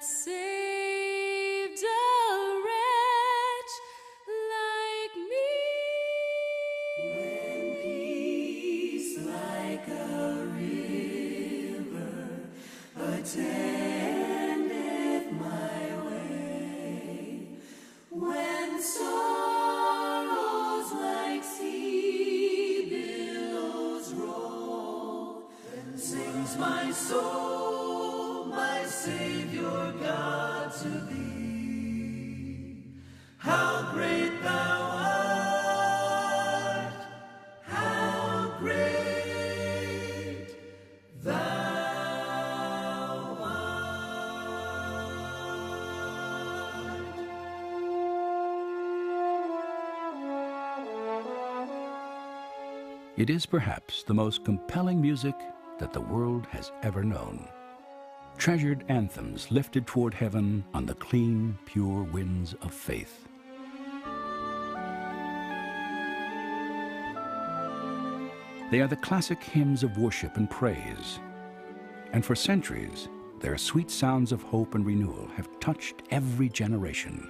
that saved a wretch like me. When peace like a river attendeth my way, when sorrows like sea billows roll, then sings my soul, my Savior God, to thee. How great thou art, how great thou art. It is perhaps the most compelling music that the world has ever known. Treasured anthems lifted toward heaven on the clean, pure winds of faith. They are the classic hymns of worship and praise. And for centuries, their sweet sounds of hope and renewal have touched every generation.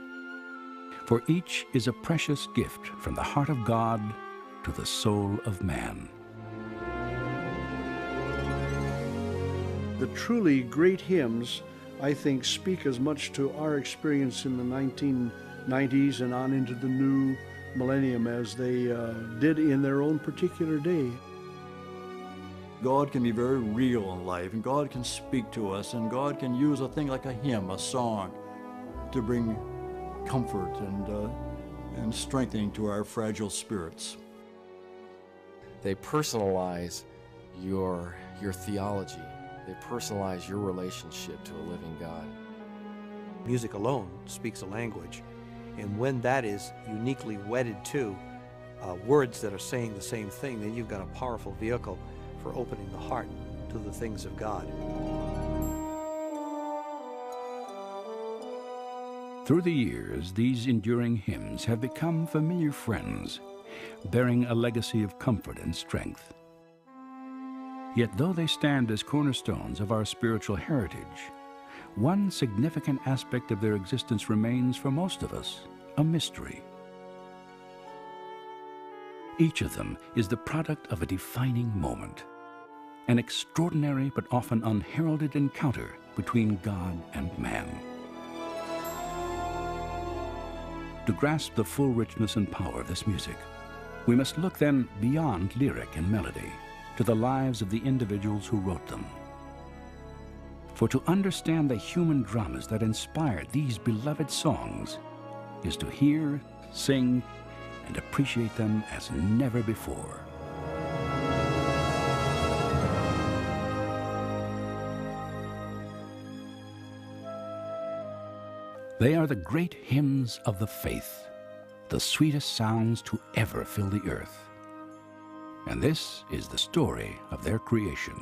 For each is a precious gift from the heart of God to the soul of man. The truly great hymns, I think, speak as much to our experience in the 1990s and on into the new millennium as they did in their own particular day. God can be very real in life, and God can speak to us, and God can use a thing like a hymn, a song, to bring comfort and strengthening to our fragile spirits. They personalize your theology. They personalize your relationship to a living God. Music alone speaks a language, and when that is uniquely wedded to words that are saying the same thing, then you've got a powerful vehicle for opening the heart to the things of God. Through the years, these enduring hymns have become familiar friends, bearing a legacy of comfort and strength. Yet though they stand as cornerstones of our spiritual heritage, one significant aspect of their existence remains for most of us a mystery. Each of them is the product of a defining moment, an extraordinary but often unheralded encounter between God and man. To grasp the full richness and power of this music, we must look then beyond lyric and melody to the lives of the individuals who wrote them. For to understand the human dramas that inspire these beloved songs is to hear, sing, and appreciate them as never before. They are the great hymns of the faith, the sweetest sounds to ever fill the earth. And this is the story of their creation.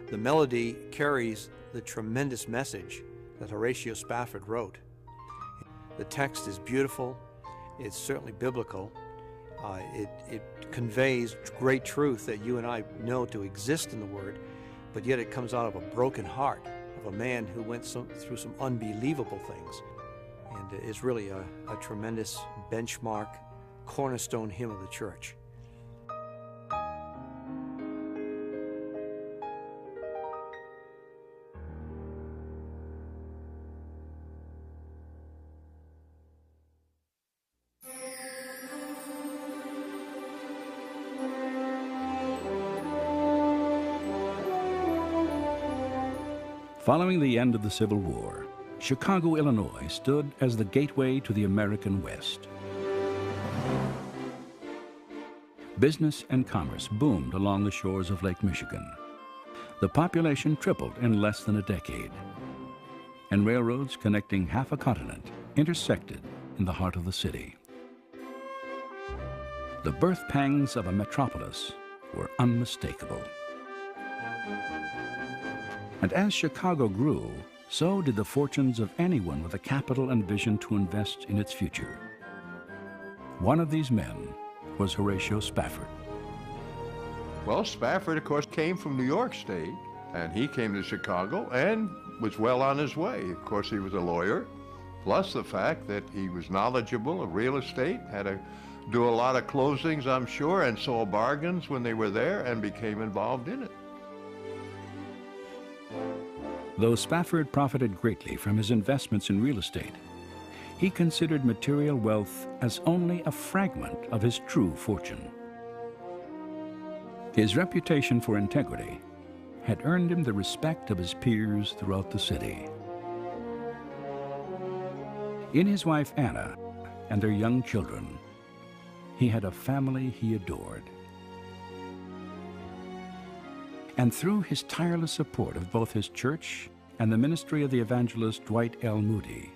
The melody carries the tremendous message that Horatio Spafford wrote. The text is beautiful, it's certainly biblical, it conveys great truth that you and I know to exist in the Word, but yet it comes out of a broken heart of a man who went through some unbelievable things. And it's really a tremendous benchmark, cornerstone hymn of the church. Following the end of the Civil War, Chicago, Illinois stood as the gateway to the American West. Business and commerce boomed along the shores of Lake Michigan. The population tripled in less than a decade, and railroads connecting half a continent intersected in the heart of the city. The birth pangs of a metropolis were unmistakable. And as Chicago grew, so did the fortunes of anyone with the capital and vision to invest in its future. One of these men was Horatio Spafford. Well, Spafford, of course, came from New York State, and he came to Chicago and was well on his way. Of course, he was a lawyer, plus the fact that he was knowledgeable of real estate, had to do a lot of closings, I'm sure, and saw bargains when they were there and became involved in it. Though Spafford profited greatly from his investments in real estate, he considered material wealth as only a fragment of his true fortune. His reputation for integrity had earned him the respect of his peers throughout the city. In his wife Anna and their young children, he had a family he adored. And through his tireless support of both his church and the ministry of the evangelist Dwight L. Moody,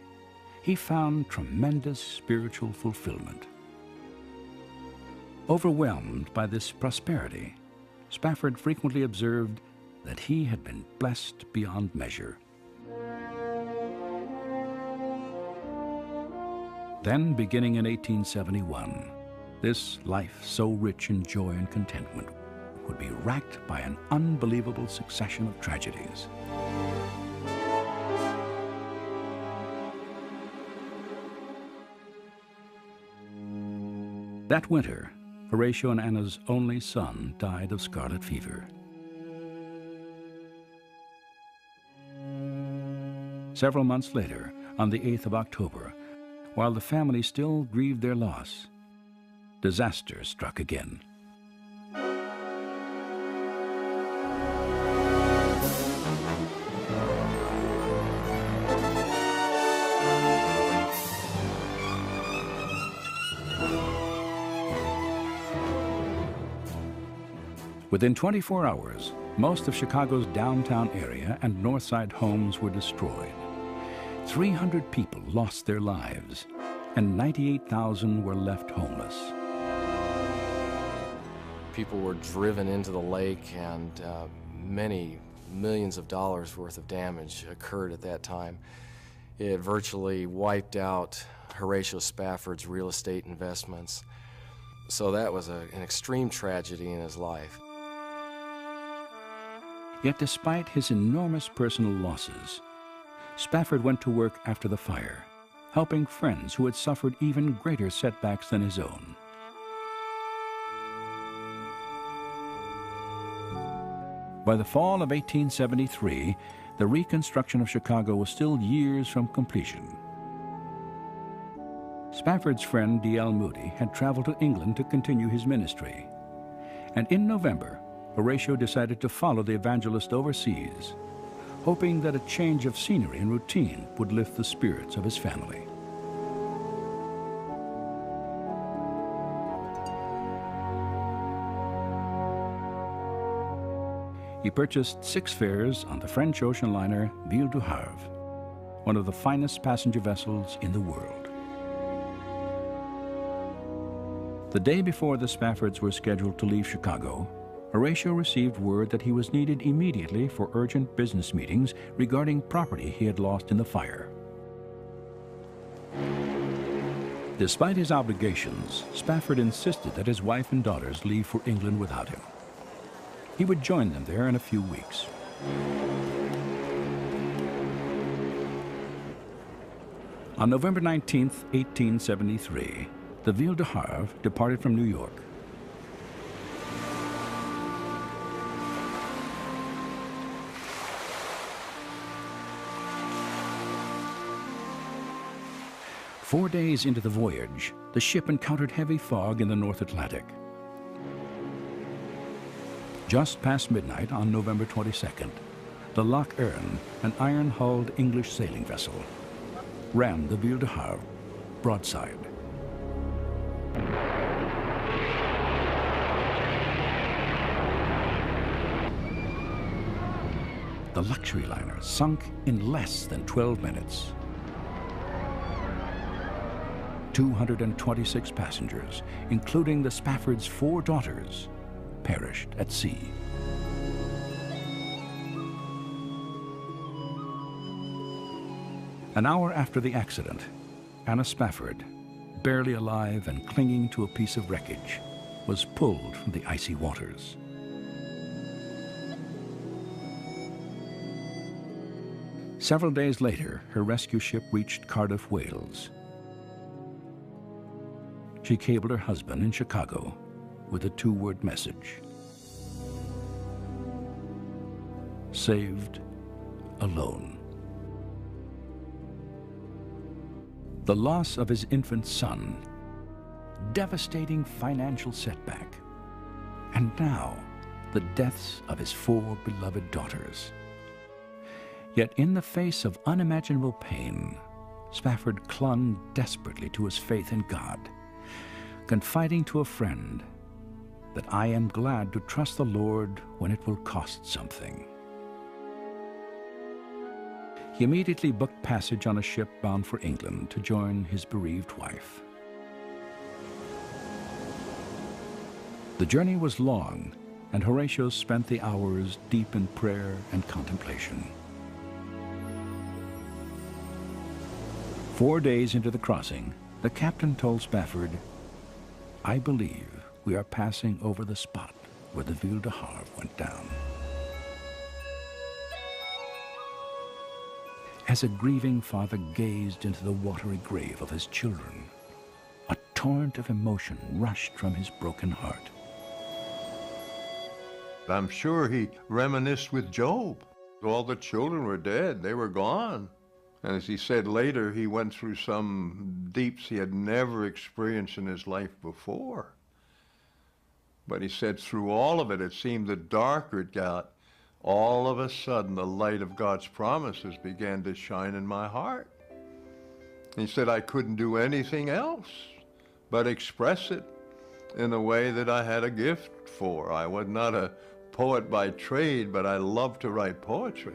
he found tremendous spiritual fulfillment. Overwhelmed by this prosperity, Spafford frequently observed that he had been blessed beyond measure. Then, beginning in 1871, this life so rich in joy and contentment would be racked by an unbelievable succession of tragedies. That winter, Horatio and Anna's only son died of scarlet fever. Several months later, on the 8th of October, while the family still grieved their loss, disaster struck again. Within 24 hours, most of Chicago's downtown area and North Side homes were destroyed. 300 people lost their lives, and 98,000 were left homeless. People were driven into the lake, and many millions of dollars worth of damage occurred at that time. It virtually wiped out Horatio Spafford's real estate investments. So that was an extreme tragedy in his life. Yet despite his enormous personal losses, Spafford went to work after the fire, helping friends who had suffered even greater setbacks than his own. By the fall of 1873, the reconstruction of Chicago was still years from completion. Spafford's friend D.L. Moody had traveled to England to continue his ministry, and in November, Horatio decided to follow the evangelist overseas, hoping that a change of scenery and routine would lift the spirits of his family. He purchased 6 fares on the French ocean liner Ville du Havre, one of the finest passenger vessels in the world. The day before the Spaffords were scheduled to leave Chicago, Horatio received word that he was needed immediately for urgent business meetings regarding property he had lost in the fire. Despite his obligations, Spafford insisted that his wife and daughters leave for England without him. He would join them there in a few weeks. On November 19, 1873, the Ville du Havre departed from New York. Four days into the voyage, the ship encountered heavy fog in the North Atlantic. Just past midnight on November 22nd, the Loch Earn, an iron-hulled English sailing vessel, rammed the Ville du Havre broadside. The luxury liner sunk in less than 12 minutes. 226 passengers, including the Spaffords' 4 daughters, perished at sea. An hour after the accident, Anna Spafford, barely alive and clinging to a piece of wreckage, was pulled from the icy waters. Several days later, her rescue ship reached Cardiff, Wales. She cabled her husband in Chicago with a two-word message: saved alone. The loss of his infant son, devastating financial setback, and now the deaths of his 4 beloved daughters. Yet in the face of unimaginable pain, Spafford clung desperately to his faith in God, confiding to a friend that I am glad to trust the Lord when it will cost something. He immediately booked passage on a ship bound for England to join his bereaved wife. The journey was long, and Horatio spent the hours deep in prayer and contemplation. 4 days into the crossing, the captain told Spafford, "I believe we are passing over the spot where the Ville de Havre went down." As a grieving father gazed into the watery grave of his children, a torrent of emotion rushed from his broken heart. I'm sure he reminisced with Job. All the children were dead. They were gone. And as he said later, he went through some deeps he had never experienced in his life before. But he said through all of it, it seemed the darker it got, all of a sudden the light of God's promises began to shine in my heart. He said I couldn't do anything else but express it in a way that I had a gift for. I was not a poet by trade, but I loved to write poetry.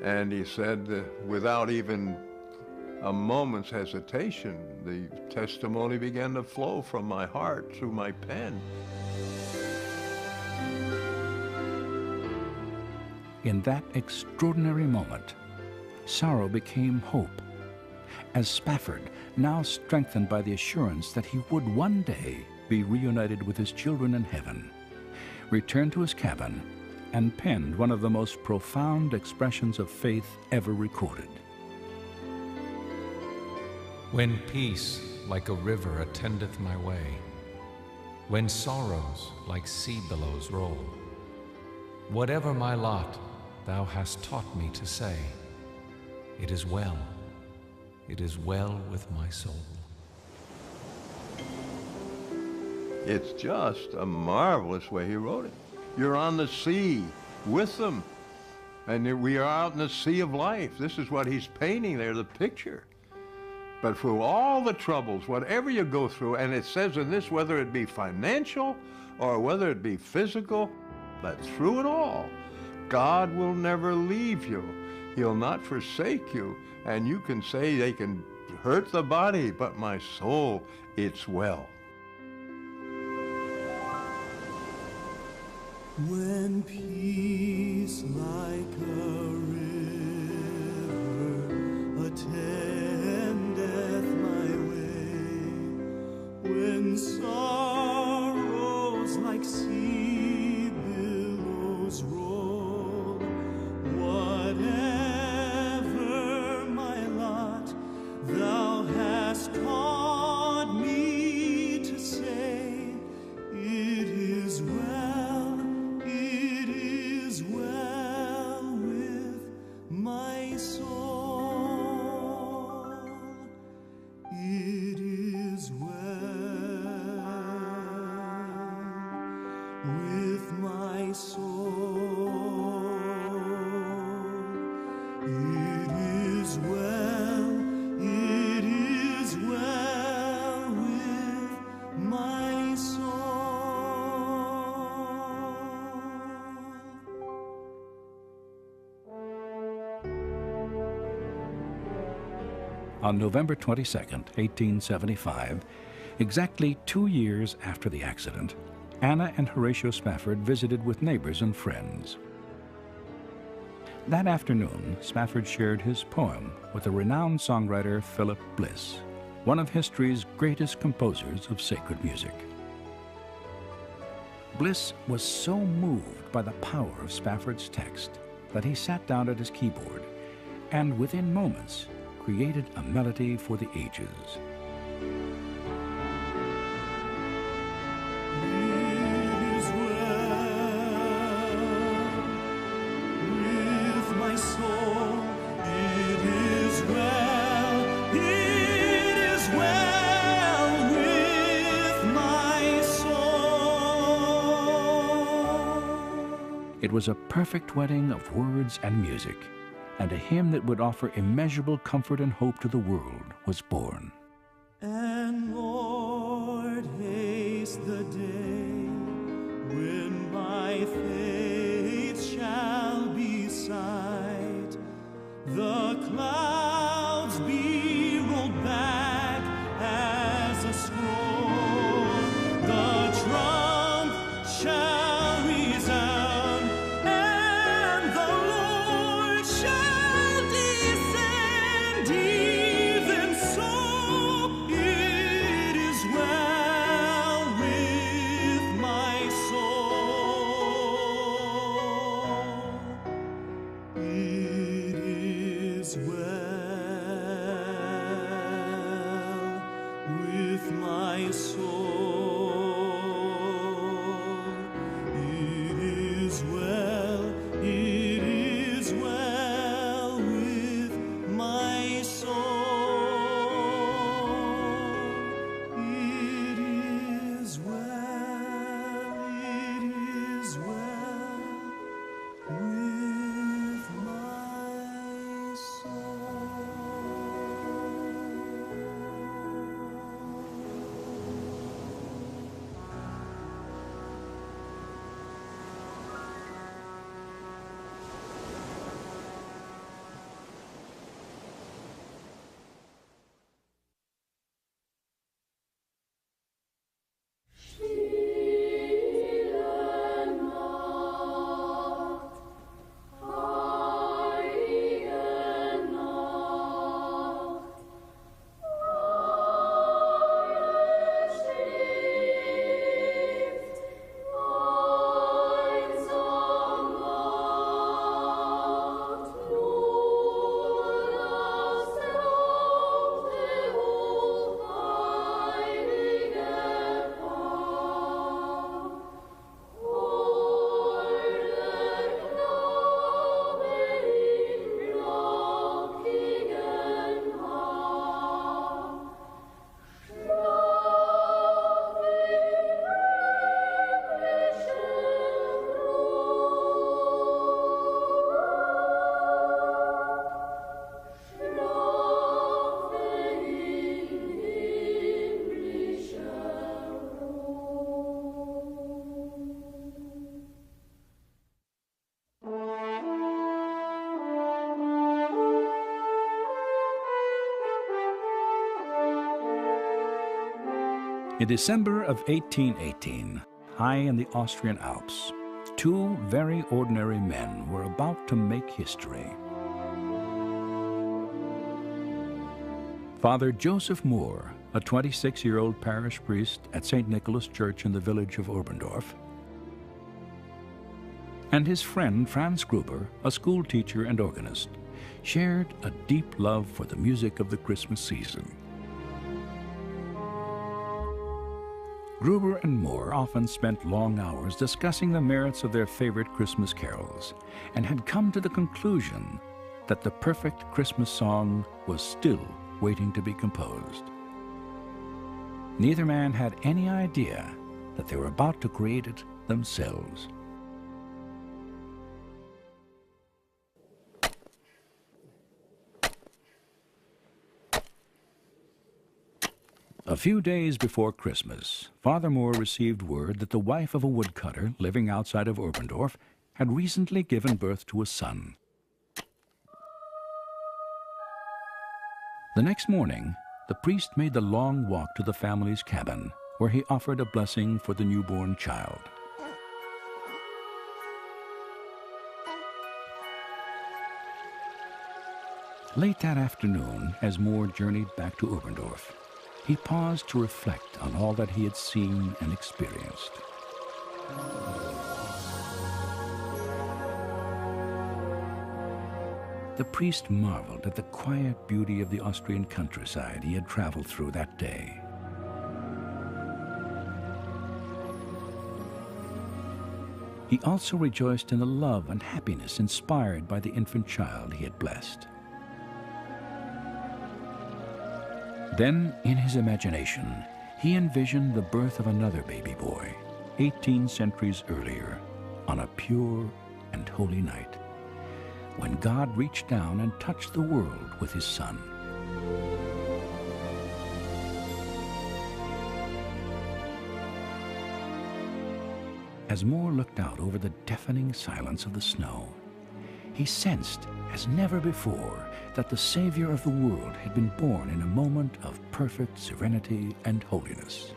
And he said, without even a moment's hesitation, the testimony began to flow from my heart through my pen. In that extraordinary moment, sorrow became hope, as Spafford, now strengthened by the assurance that he would one day be reunited with his children in heaven, returned to his cabin and penned one of the most profound expressions of faith ever recorded. When peace like a river attendeth my way, when sorrows like sea billows roll, whatever my lot, thou hast taught me to say, it is well with my soul. It's just a marvelous way he wrote it. You're on the sea with them, and we are out in the sea of life. This is what he's painting there, the picture. But through all the troubles, whatever you go through, and it says in this, whether it be financial or whether it be physical, that through it all, God will never leave you. He'll not forsake you. And you can say they can hurt the body, but my soul, it's well. When peace like a river attendeth my way, when sorrows like sea billows roll, whatever my lot, thou hast taught me to say, it is well. It is well with my soul. It is well with my soul. It is well. It is well with my soul. On November 22nd, 1875, exactly 2 years after the accident, Anna and Horatio Spafford visited with neighbors and friends. That afternoon, Spafford shared his poem with the renowned songwriter Philip Bliss, one of history's greatest composers of sacred music. Bliss was so moved by the power of Spafford's text that he sat down at his keyboard and within moments created a melody for the ages. It was a perfect wedding of words and music, and a hymn that would offer immeasurable comfort and hope to the world was born. And Lord, haste the day when my faith shall be sight, the clouds be rolled back as a scroll, the trump shall resound, and the Lord shall descend. Even so, it is well with my soul. It is well with my soul. It is well with my soul. It is well with my soul. In December of 1818, high in the Austrian Alps, two very ordinary men were about to make history. Father Joseph Moore, a 26-year-old parish priest at St. Nicholas Church in the village of Oberndorf, and his friend Franz Gruber, a school teacher and organist, shared a deep love for the music of the Christmas season. Gruber and Moore often spent long hours discussing the merits of their favorite Christmas carols and had come to the conclusion that the perfect Christmas song was still waiting to be composed. Neither man had any idea that they were about to create it themselves. A few days before Christmas, Father Moore received word that the wife of a woodcutter living outside of Oberndorf had recently given birth to a son. The next morning, the priest made the long walk to the family's cabin, where he offered a blessing for the newborn child. Late that afternoon, as Moore journeyed back to Oberndorf, he paused to reflect on all that he had seen and experienced. The priest marveled at the quiet beauty of the Austrian countryside he had traveled through that day. He also rejoiced in the love and happiness inspired by the infant child he had blessed. Then, in his imagination, he envisioned the birth of another baby boy, 18 centuries earlier, on a pure and holy night, when God reached down and touched the world with his Son. As Moore looked out over the deafening silence of the snow, he sensed, as never before, that the Savior of the world had been born in a moment of perfect serenity and holiness.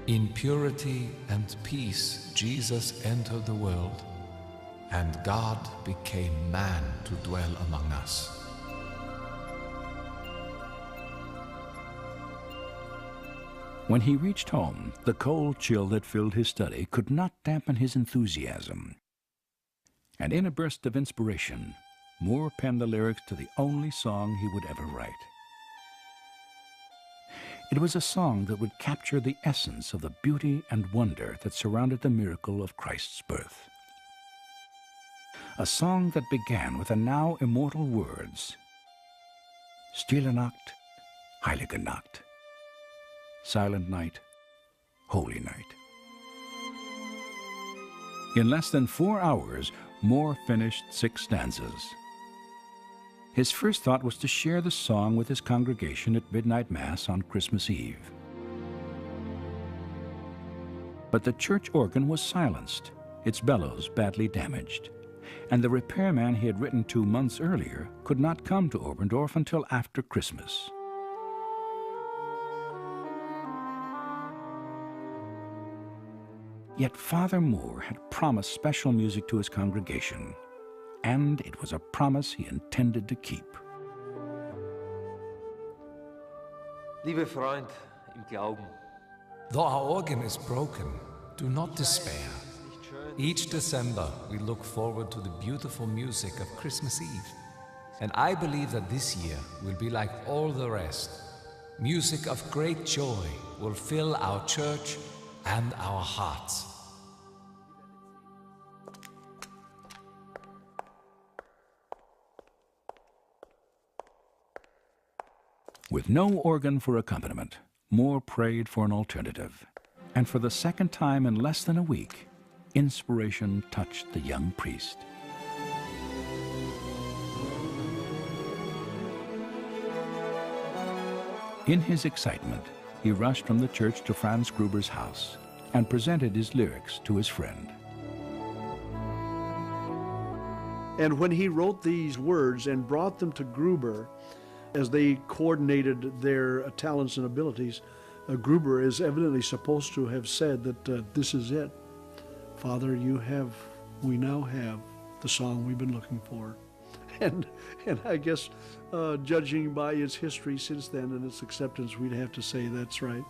In purity and peace, Jesus entered the world, and God became man to dwell among us. When he reached home, the cold chill that filled his study could not dampen his enthusiasm. And in a burst of inspiration, Moore penned the lyrics to the only song he would ever write. It was a song that would capture the essence of the beauty and wonder that surrounded the miracle of Christ's birth. A song that began with the now immortal words, Stille Nacht, Heilige Nacht, Silent Night, Holy Night. In less than 4 hours, Moore finished 6 stanzas. His first thought was to share the song with his congregation at midnight mass on Christmas Eve. But the church organ was silenced, its bellows badly damaged, and the repairman he had written to months earlier could not come to Oberndorf until after Christmas. Yet Father Moore had promised special music to his congregation, and it was a promise he intended to keep. Liebe Freund im Glauben, Though our organ is broken, do not despair. Each December, we look forward to the beautiful music of Christmas Eve. And I believe that this year will be like all the rest. Music of great joy will fill our church and our hearts. With no organ for accompaniment, Moore prayed for an alternative. And for the second time in less than a week, inspiration touched the young priest. In his excitement, he rushed from the church to Franz Gruber's house and presented his lyrics to his friend. And when he wrote these words and brought them to Gruber, as they coordinated their talents and abilities, Gruber is evidently supposed to have said that this is it. Father, we now have the song we've been looking for. And I guess, judging by its history since then and its acceptance, we'd have to say that's right.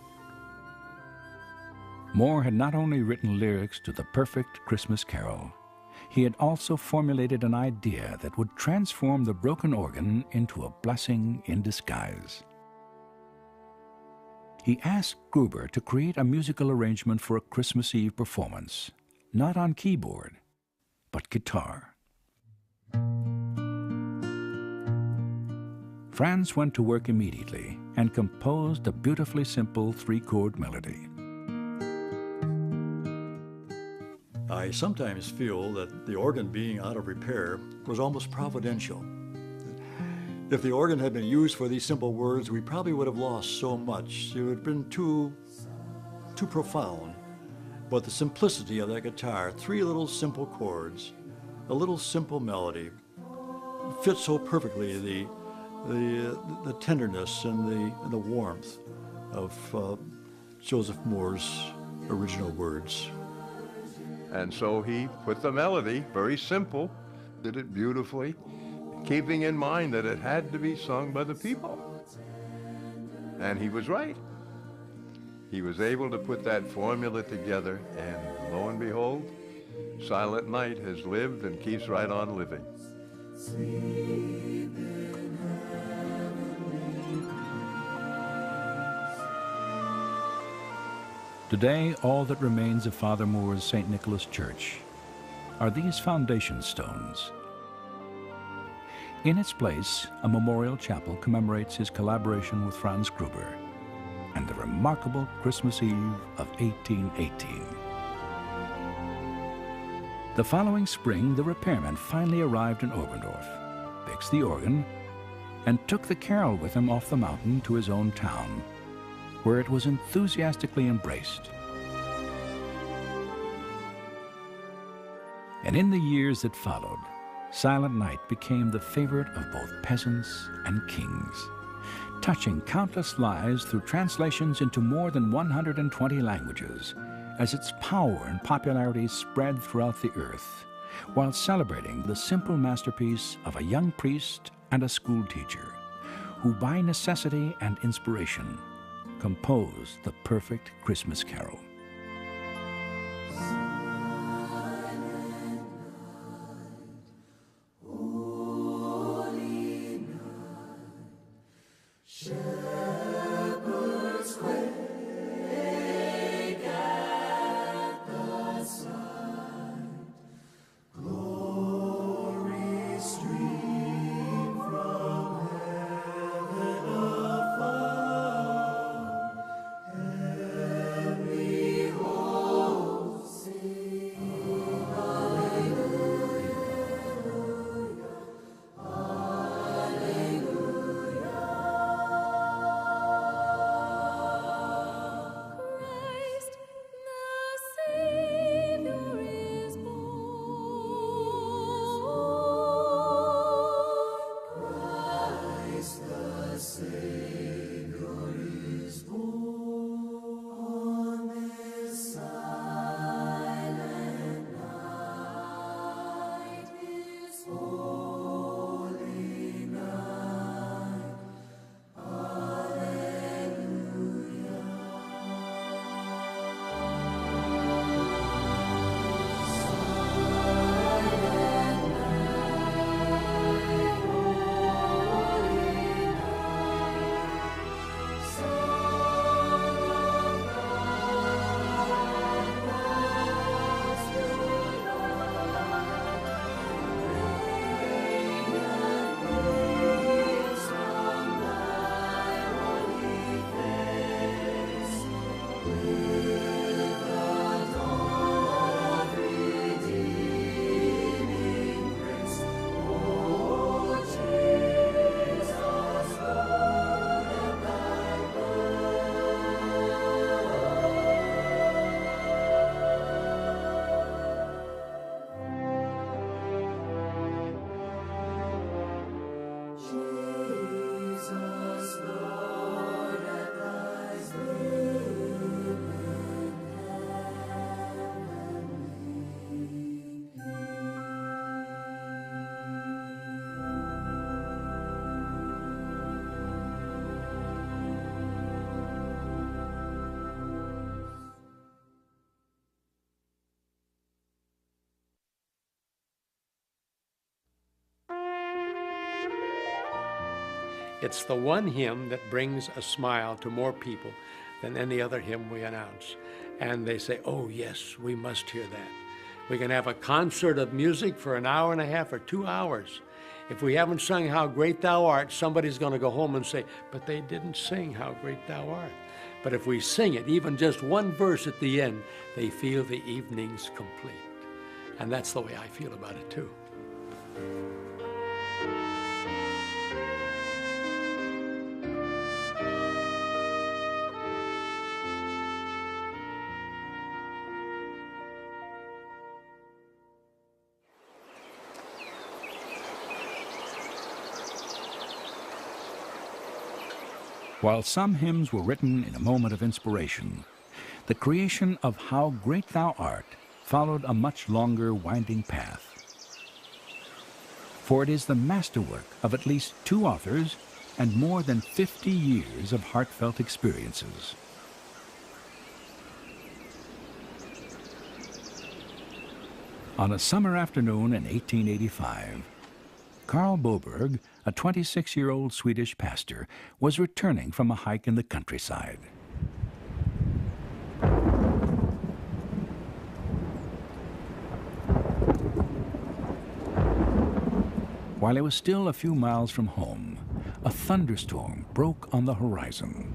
Moore had not only written lyrics to the perfect Christmas carol, he had also formulated an idea that would transform the broken organ into a blessing in disguise. He asked Gruber to create a musical arrangement for a Christmas Eve performance, not on keyboard, but guitar. Franz went to work immediately and composed a beautifully simple 3-chord melody. I sometimes feel that the organ being out of repair was almost providential. If the organ had been used for these simple words, we probably would have lost so much. It would have been too profound. But the simplicity of that guitar, 3 little simple chords, a little simple melody, fits so perfectly the tenderness and the warmth of Joseph Moore's original words. And so he put the melody, very simple, did it beautifully, keeping in mind that it had to be sung by the people. And he was right. He was able to put that formula together, and lo and behold, Silent Night has lived and keeps right on living. Today, all that remains of Father Moore's St. Nicholas Church are these foundation stones. In its place, a memorial chapel commemorates his collaboration with Franz Gruber and the remarkable Christmas Eve of 1818. The following spring, the repairman finally arrived in Oberndorf, fixed the organ, and took the carol with him off the mountain to his own town, where it was enthusiastically embraced. And in the years that followed, Silent Night became the favorite of both peasants and kings, touching countless lives through translations into more than 120 languages, as its power and popularity spread throughout the earth, while celebrating the simple masterpiece of a young priest and a school teacher, who by necessity and inspiration composed the perfect Christmas carol. It's the one hymn that brings a smile to more people than any other hymn we announce. And they say, oh yes, we must hear that. We can have a concert of music for an hour and a half or 2 hours. If we haven't sung How Great Thou Art, somebody's going to go home and say, but they didn't sing How Great Thou Art. But if we sing it, even just one verse at the end, they feel the evening's complete. And that's the way I feel about it too. While some hymns were written in a moment of inspiration, the creation of How Great Thou Art followed a much longer, winding path. for it is the masterwork of at least 2 authors and more than 50 years of heartfelt experiences. On a summer afternoon in 1885, Karl Boberg, a 26-year-old Swedish pastor, was returning from a hike in the countryside. While he was still a few miles from home, a thunderstorm broke on the horizon.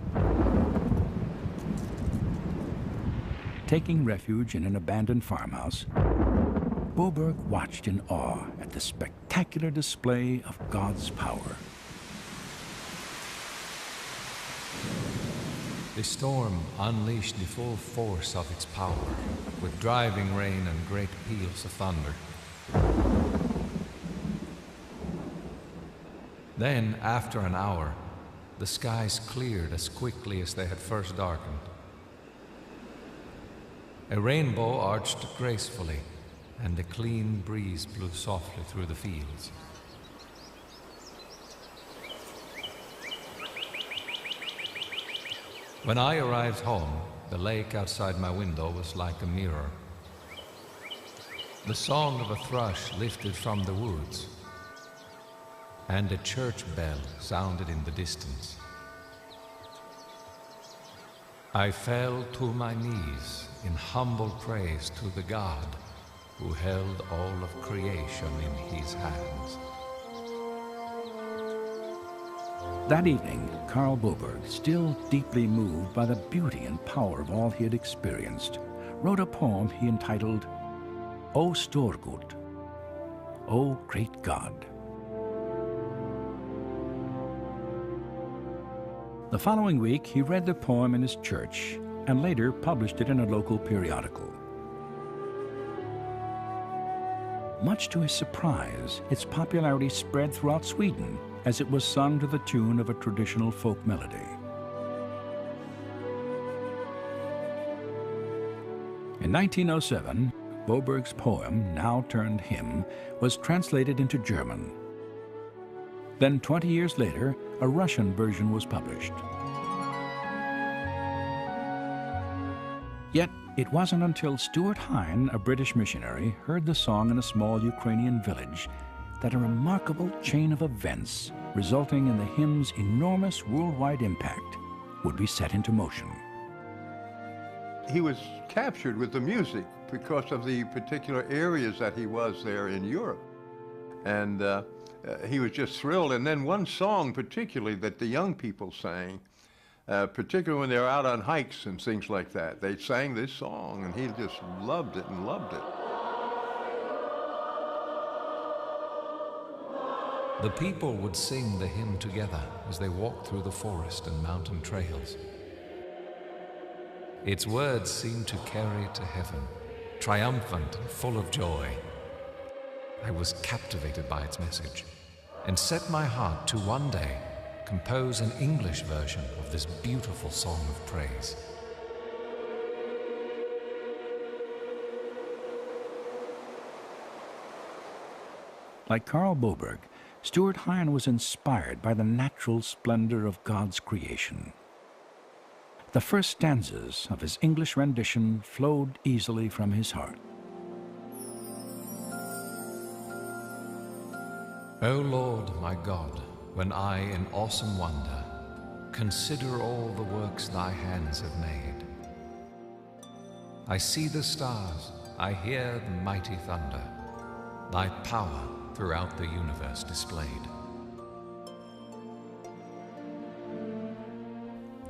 Taking refuge in an abandoned farmhouse, Boberg watched in awe at the spectacular display of God's power. The storm unleashed the full force of its power, with driving rain and great peals of thunder. Then, after an hour, the skies cleared as quickly as they had first darkened. A rainbow arched gracefully, and a clean breeze blew softly through the fields. When I arrived home, the lake outside my window was like a mirror. The song of a thrush lifted from the woods, and a church bell sounded in the distance. I fell to my knees in humble praise to the God who held all of creation in his hands. That evening, Karl Boberg, still deeply moved by the beauty and power of all he had experienced, wrote a poem he entitled, O Storgud, O Great God. The following week, he read the poem in his church and later published it in a local periodical. Much to his surprise, its popularity spread throughout Sweden as it was sung to the tune of a traditional folk melody. In 1907, Boberg's poem, now turned hymn, was translated into German. Then 20 years later, a Russian version was published. Yet, it wasn't until Stuart Hine, a British missionary, heard the song in a small Ukrainian village that a remarkable chain of events, resulting in the hymn's enormous worldwide impact, would be set into motion. He was captured with the music because of the particular areas that he was there in Europe. And he was just thrilled. And then one song particularly that the young people sang, particularly when they were out on hikes and things like that, they sang this song and he just loved it and loved it. The people would sing the hymn together as they walked through the forest and mountain trails. Its words seemed to carry to heaven, triumphant and full of joy. I was captivated by its message and set my heart to one day compose an English version of this beautiful song of praise. Like Karl Boberg, Stuart Hine was inspired by the natural splendor of God's creation. The first stanzas of his English rendition flowed easily from his heart. O Lord my God, when I in awesome wonder consider all the works thy hands have made, I see the stars, I hear the mighty thunder, thy power throughout the universe displayed.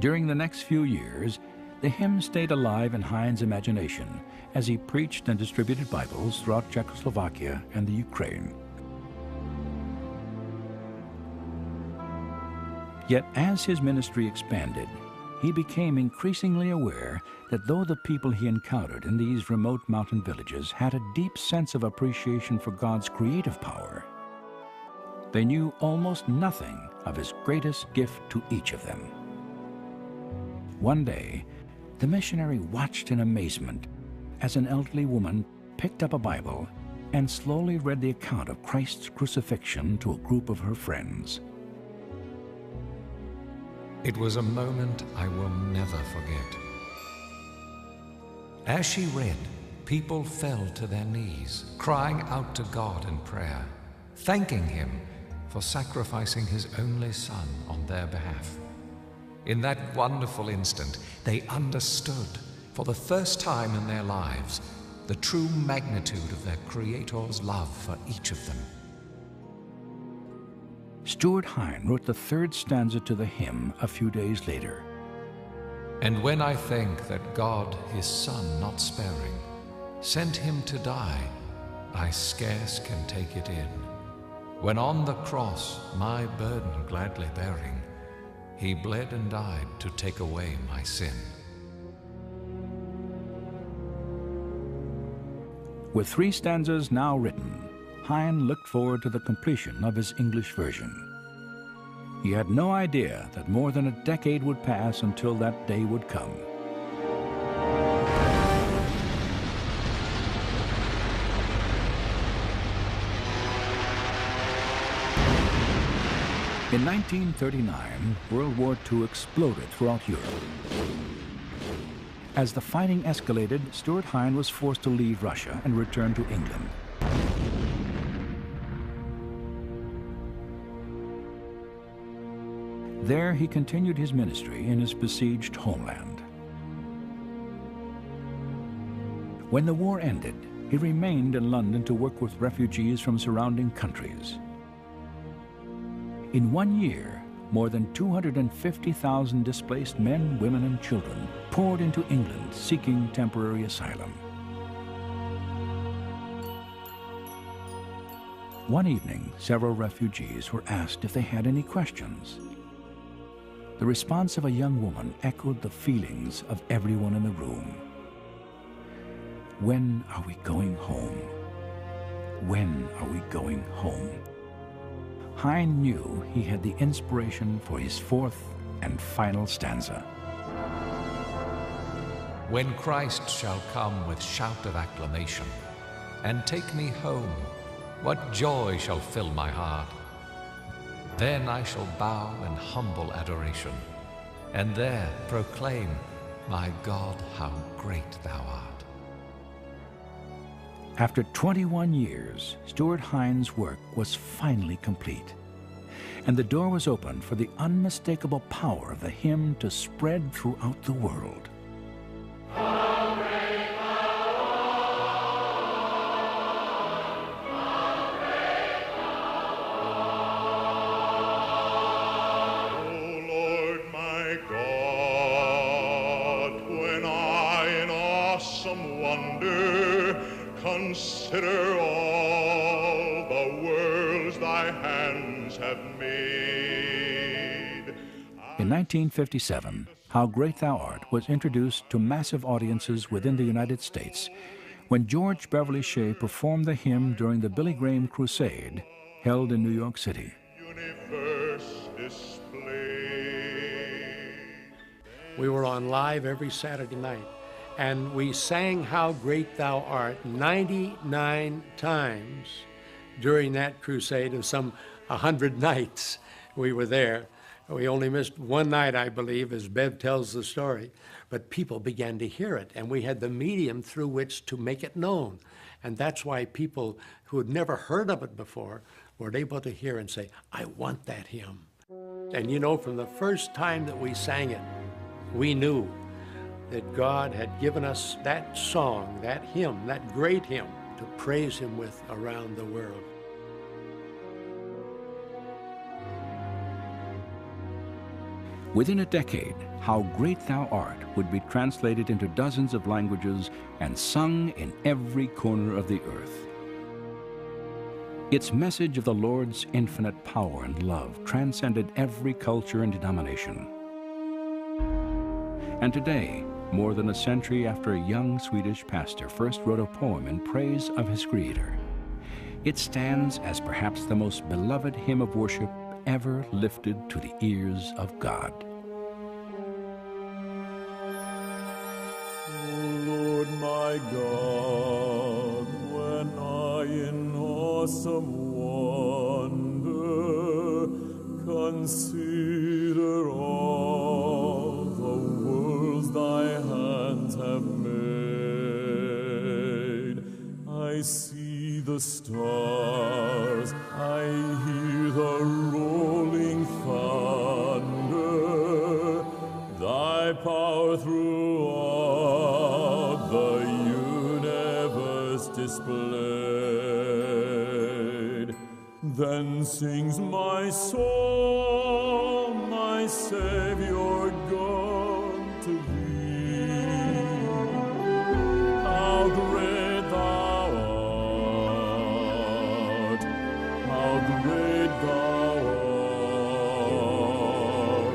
During the next few years, the hymn stayed alive in Hine's imagination as he preached and distributed Bibles throughout Czechoslovakia and the Ukraine. Yet as his ministry expanded, he became increasingly aware that though the people he encountered in these remote mountain villages had a deep sense of appreciation for God's creative power, they knew almost nothing of his greatest gift to each of them. One day, the missionary watched in amazement as an elderly woman picked up a Bible and slowly read the account of Christ's crucifixion to a group of her friends. It was a moment I will never forget. As she read, people fell to their knees, crying out to God in prayer, thanking Him for sacrificing His only Son on their behalf. In that wonderful instant, they understood, for the first time in their lives, the true magnitude of their Creator's love for each of them. Stuart Hine wrote the third stanza to the hymn a few days later. And when I think that God, His Son not sparing, sent Him to die, I scarce can take it in. When on the cross, my burden gladly bearing, He bled and died to take away my sin. With 3 stanzas now written, Hine looked forward to the completion of his English version. He had no idea that more than a decade would pass until that day would come. In 1939, World War II exploded throughout Europe. As the fighting escalated, Stuart Hine was forced to leave Russia and return to England. There he continued his ministry in his besieged homeland. When the war ended, he remained in London to work with refugees from surrounding countries. In 1 year, more than 250,000 displaced men, women, and children poured into England seeking temporary asylum. One evening, several refugees were asked if they had any questions. The response of a young woman echoed the feelings of everyone in the room. When are we going home? When are we going home? Hine knew he had the inspiration for his 4th and final stanza. When Christ shall come with shout of acclamation and take me home, what joy shall fill my heart? Then I shall bow in humble adoration, and there proclaim, my God, how great thou art. After 21 years, Stuart Hine's work was finally complete, and the door was opened for the unmistakable power of the hymn to spread throughout the world. Consider all the worlds thy hands have made. In 1957, How Great Thou Art was introduced to massive audiences within the United States when George Beverly Shea performed the hymn during the Billy Graham Crusade held in New York City. Universe display. We were on live every Saturday night, and we sang How Great Thou Art 99 times during that crusade of some 100 nights we were there. We only missed one night, I believe, as Bev tells the story, but people began to hear it, and we had the medium through which to make it known. And that's why people who had never heard of it before were able to hear and say, I want that hymn. And you know, from the first time that we sang it, we knew that God had given us that song, that hymn, that great hymn, to praise Him with around the world. Within a decade, How Great Thou Art would be translated into dozens of languages and sung in every corner of the earth. Its message of the Lord's infinite power and love transcended every culture and denomination. And today, more than a century after a young Swedish pastor first wrote a poem in praise of his Creator, it stands as perhaps the most beloved hymn of worship ever lifted to the ears of God. O Lord my God, when I awesome wonder, consider all the worlds thy hands have made. I see the stars, I hear the rolling thunder, thy power throughout the universe displayed. Then sings my soul, my Savior God, to thee. How great thou art, how great thou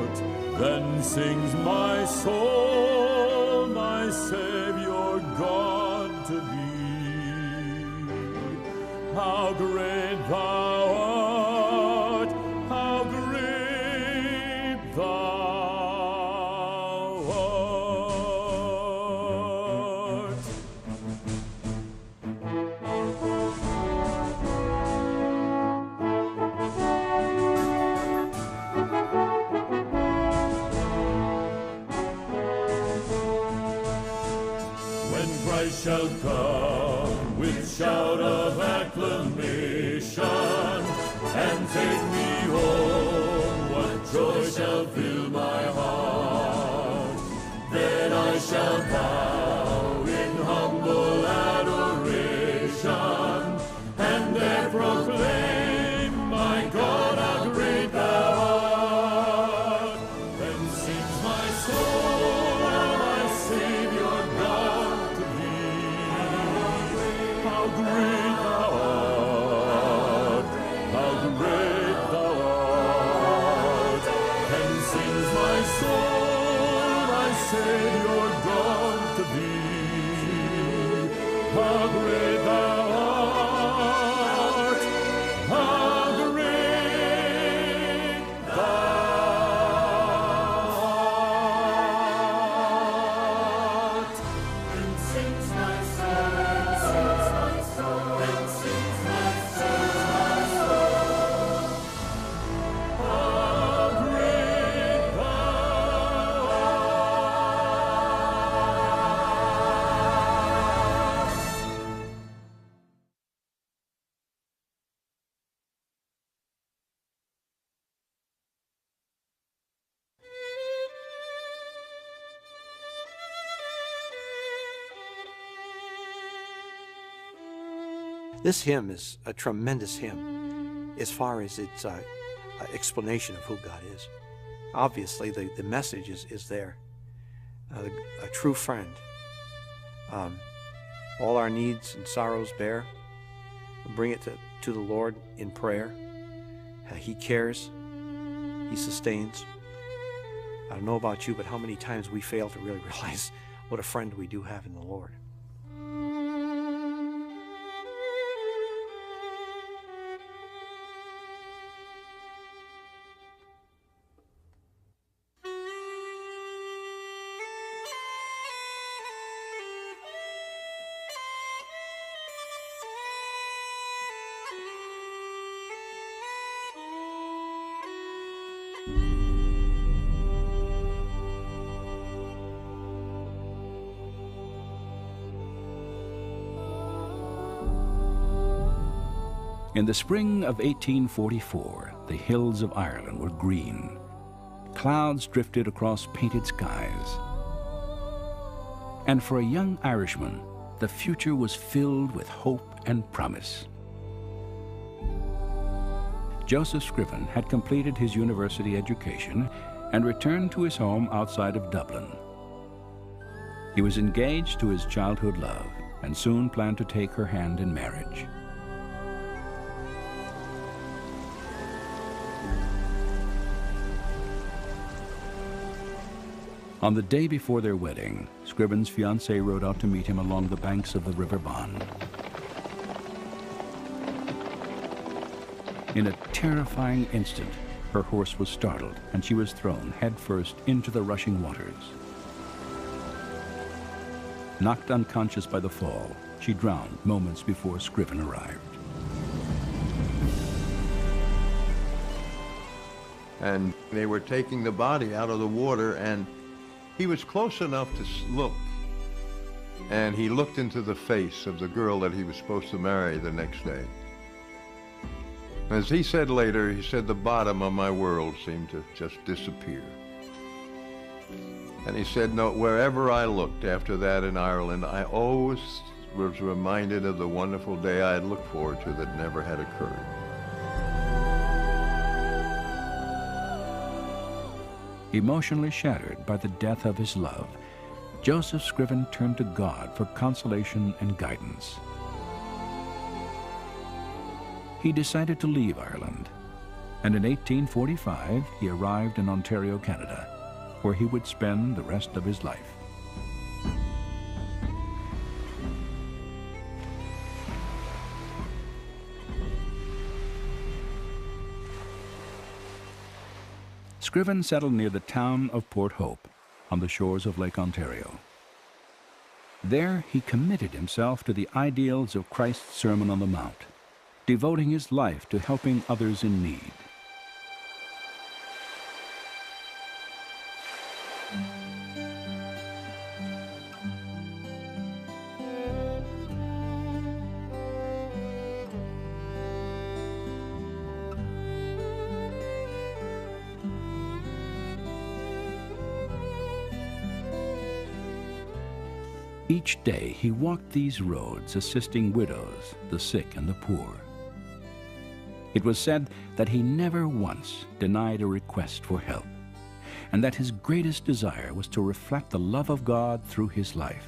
art. Then sings my soul, my Savior God, to thee. How great thou art, how great thou art. When Christ shall come with shout of acclamation and take me home, what joy shall fill my heart? Then I shall bow in humble adoration and there proclaim, my God, how great thou art. Then sings my soul, my Savior God, to thee. How great thou art, how great thou art. Then sings my soul, my Savior God, to thee. How great thou art, how great thou art. Then sings my soul, then sings my soul, how great thou art. This hymn is a tremendous hymn as far as its explanation of who God is. Obviously, the message is there. A true friend. All our needs and sorrows bear. Bring it to the Lord in prayer. He cares. He sustains. I don't know about you, but how many times we fail to really realize what a friend we do have in the Lord. In the spring of 1844, the hills of Ireland were green. Clouds drifted across painted skies. And for a young Irishman, the future was filled with hope and promise. Joseph Scriven had completed his university education and returned to his home outside of Dublin. He was engaged to his childhood love and soon planned to take her hand in marriage. On the day before their wedding, Scriven's fiancée rode out to meet him along the banks of the River Bann. In a terrifying instant, her horse was startled and she was thrown headfirst into the rushing waters. Knocked unconscious by the fall, she drowned moments before Scriven arrived. And they were taking the body out of the water, and he was close enough to look. And he looked into the face of the girl that he was supposed to marry the next day. As he said later, he said, the bottom of my world seemed to just disappear. And he said, no, wherever I looked after that in Ireland, I always was reminded of the wonderful day I had looked forward to that never had occurred. Emotionally shattered by the death of his love, Joseph Scriven turned to God for consolation and guidance. He decided to leave Ireland, and in 1845 he arrived in Ontario, Canada, where he would spend the rest of his life. Scriven settled near the town of Port Hope on the shores of Lake Ontario. There he committed himself to the ideals of Christ's Sermon on the Mount, devoting his life to helping others in need. Each day he walked these roads assisting widows, the sick, and the poor. It was said that he never once denied a request for help, and that his greatest desire was to reflect the love of God through his life.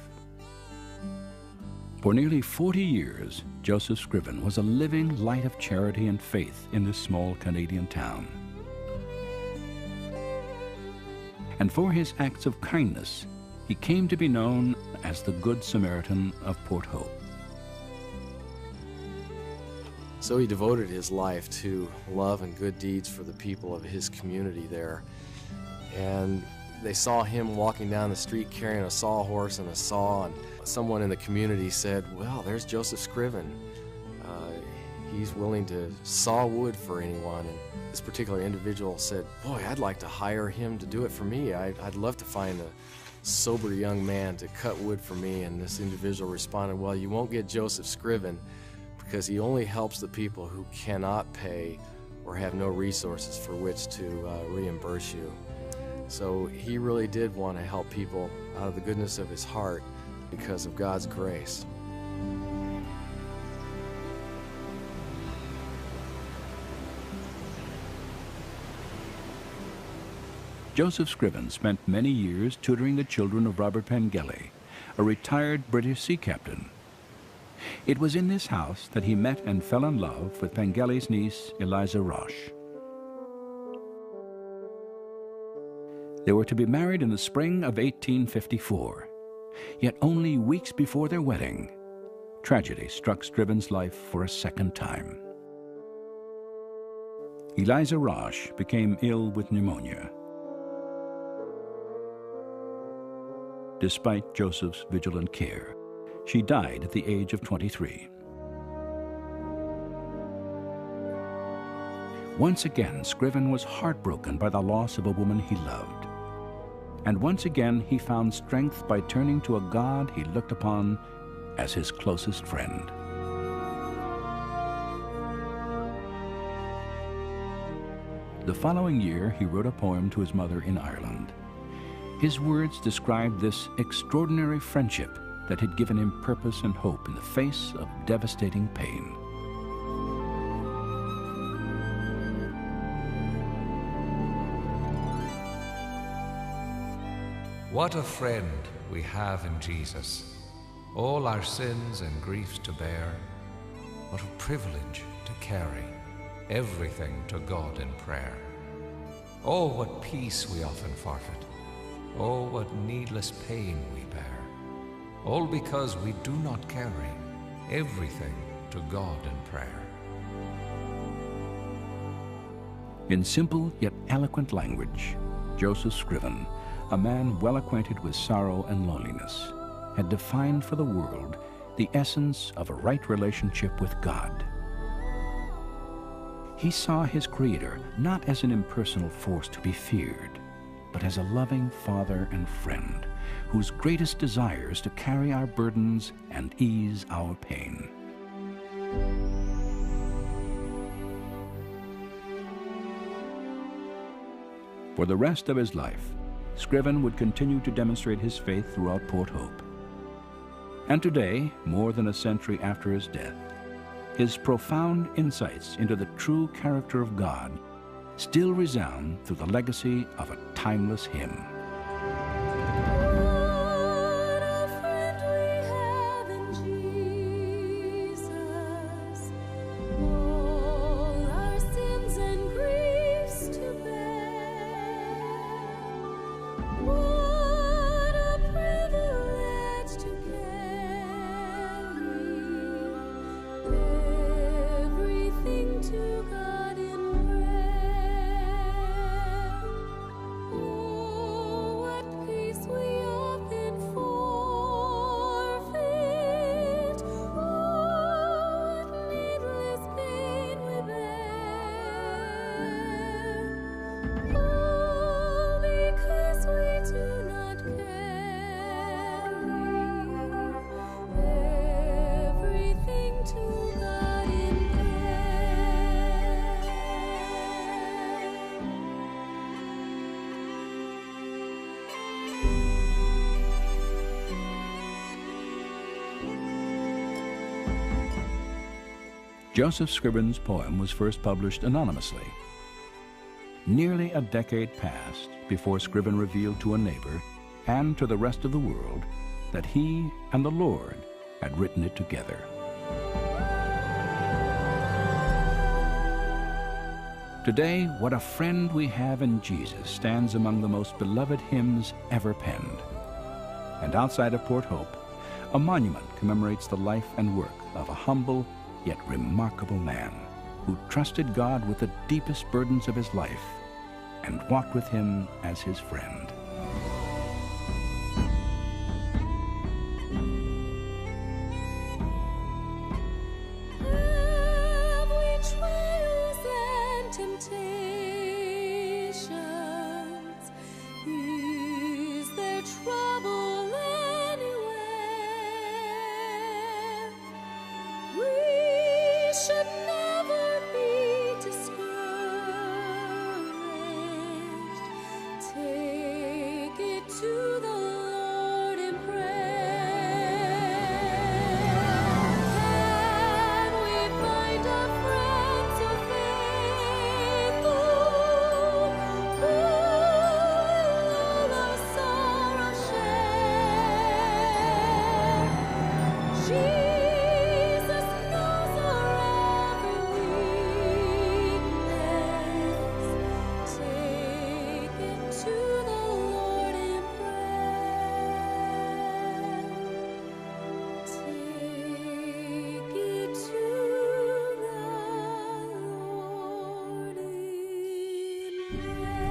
For nearly 40 years, Joseph Scriven was a living light of charity and faith in this small Canadian town. And for his acts of kindness, he came to be known as the Good Samaritan of Port Hope. So he devoted his life to love and good deeds for the people of his community there. And they saw him walking down the street carrying a sawhorse and a saw, and someone in the community said, well, there's Joseph Scriven. He's willing to saw wood for anyone. And this particular individual said, boy, I'd like to hire him to do it for me. I'd love to find a sober young man to cut wood for me. And this individual responded, well, you won't get Joseph Scriven because he only helps the people who cannot pay or have no resources for which to reimburse you. So he really did want to help people out of the goodness of his heart because of God's grace. Joseph Scriven spent many years tutoring the children of Robert Pengelly, a retired British sea captain. It was in this house that he met and fell in love with Pengelly's niece, Eliza Roche. They were to be married in the spring of 1854, yet only weeks before their wedding, tragedy struck Scriven's life for a second time. Eliza Roche became ill with pneumonia. Despite Joseph's vigilant care, she died at the age of 23. Once again, Scriven was heartbroken by the loss of a woman he loved. And once again, he found strength by turning to a God he looked upon as his closest friend. The following year, he wrote a poem to his mother in Ireland. His words described this extraordinary friendship that had given him purpose and hope in the face of devastating pain. What a friend we have in Jesus, all our sins and griefs to bear. What a privilege to carry everything to God in prayer. Oh, what peace we often forfeit. Oh, what needless pain we bear, all because we do not carry everything to God in prayer. In simple yet eloquent language, Joseph Scriven, a man well acquainted with sorrow and loneliness, had defined for the world the essence of a right relationship with God. he saw his Creator not as an impersonal force to be feared, but as a loving Father and friend whose greatest desire is to carry our burdens and ease our pain. For the rest of his life, Scriven would continue to demonstrate his faith throughout Port Hope. And today, more than a century after his death, his profound insights into the true character of God still resound through the legacy of a timeless hymn. What a friend we have in Jesus, all our sins and griefs to bear. What a privilege to carry everything to God in prayer. Oh, what peace we often forfeit. Oh, what needless pain we bear. All because we do not carry everything to God in prayer. Joseph Scriven's poem was first published anonymously. Nearly a decade passed before Scriven revealed to a neighbor and to the rest of the world that he and the Lord had written it together. Today, What a Friend We Have in Jesus stands among the most beloved hymns ever penned. And outside of Port Hope, a monument commemorates the life and work of a humble yet remarkable man who trusted God with the deepest burdens of his life and walked with him as his friend. Have we trials and temptations? Is there trouble anywhere? We should never be discouraged. Take it to the Lord in prayer. Can we find a friend so faithful, who will all our sorrow share? Jesus knows our every weakness. Take it to the Lord in prayer. Take it to the Lord in prayer.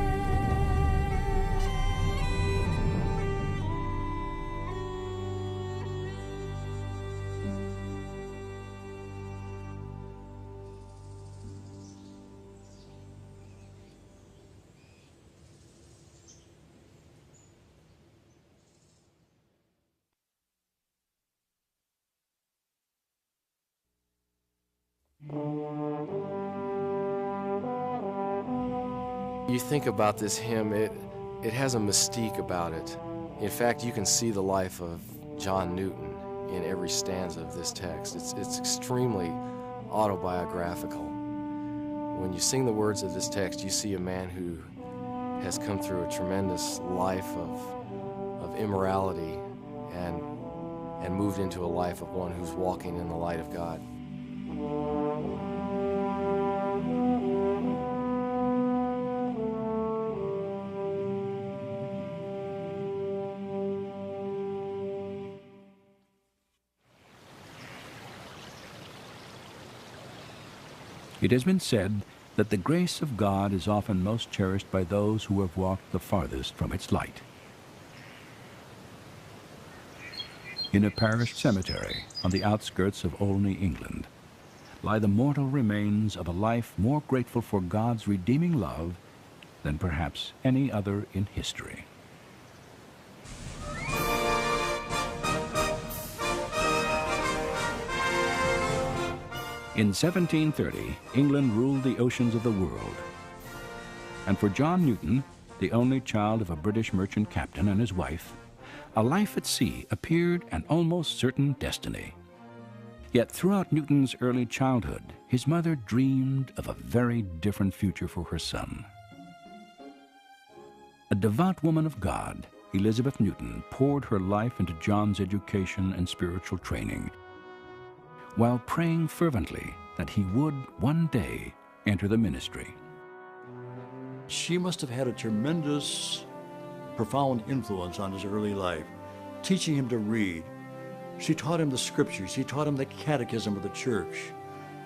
You think about this hymn, it has a mystique about it. In fact, you can see the life of John Newton in every stanza of this text. It's extremely autobiographical. When you sing the words of this text, you see a man who has come through a tremendous life of immorality and moved into a life of one who's walking in the light of God. It has been said that the grace of God is often most cherished by those who have walked the farthest from its light. In a parish cemetery on the outskirts of Olney, England, lie the mortal remains of a life more grateful for God's redeeming love than perhaps any other in history. In 1730, England ruled the oceans of the world. And for John Newton, the only child of a British merchant captain and his wife, a life at sea appeared an almost certain destiny. Yet throughout Newton's early childhood, his mother dreamed of a very different future for her son. A devout woman of God, Elizabeth Newton poured her life into John's education and spiritual training, while praying fervently that he would one day enter the ministry. She must have had a tremendous, profound influence on his early life, teaching him to read. She taught him the scriptures. She taught him the catechism of the church.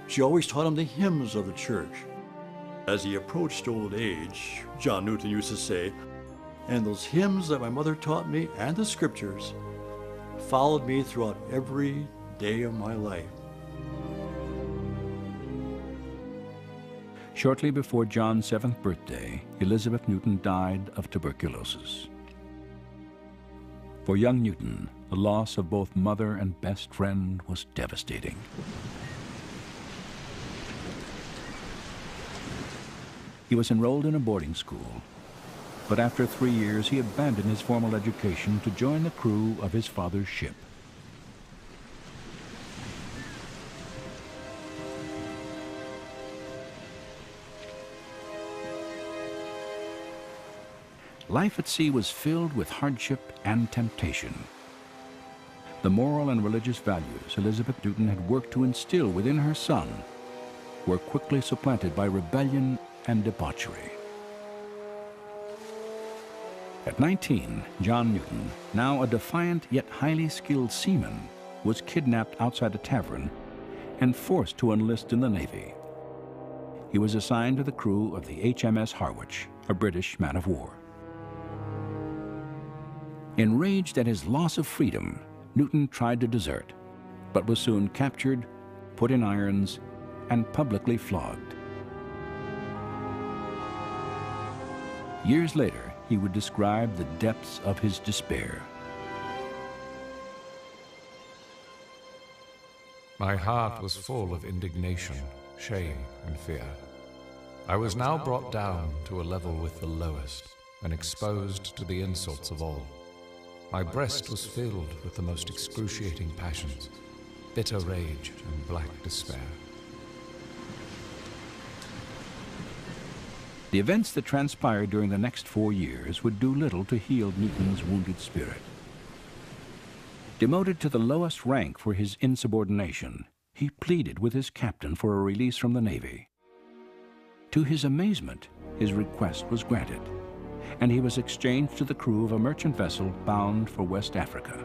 She always taught him the hymns of the church. As he approached old age, John Newton used to say, and those hymns that my mother taught me and the scriptures followed me throughout every day of my life. Shortly before John's 7th birthday, Elizabeth Newton died of tuberculosis. For young Newton, the loss of both mother and best friend was devastating. He was enrolled in a boarding school, but after 3 years he abandoned his formal education to join the crew of his father's ship. Life at sea was filled with hardship and temptation. The moral and religious values Elizabeth Newton had worked to instill within her son were quickly supplanted by rebellion and debauchery. At 19, John Newton, now a defiant yet highly skilled seaman, was kidnapped outside a tavern and forced to enlist in the Navy. He was assigned to the crew of the HMS Harwich, a British man of war. Enraged at his loss of freedom, Newton tried to desert, but was soon captured, put in irons, and publicly flogged. Years later, he would describe the depths of his despair. My heart was full of indignation, shame, and fear. I was now brought down to a level with the lowest and exposed to the insults of all. My breast was filled with the most excruciating passions, bitter rage and black despair. The events that transpired during the next 4 years would do little to heal Newton's wounded spirit. Demoted to the lowest rank for his insubordination, he pleaded with his captain for a release from the Navy. To his amazement, his request was granted, and he was exchanged to the crew of a merchant vessel bound for West Africa.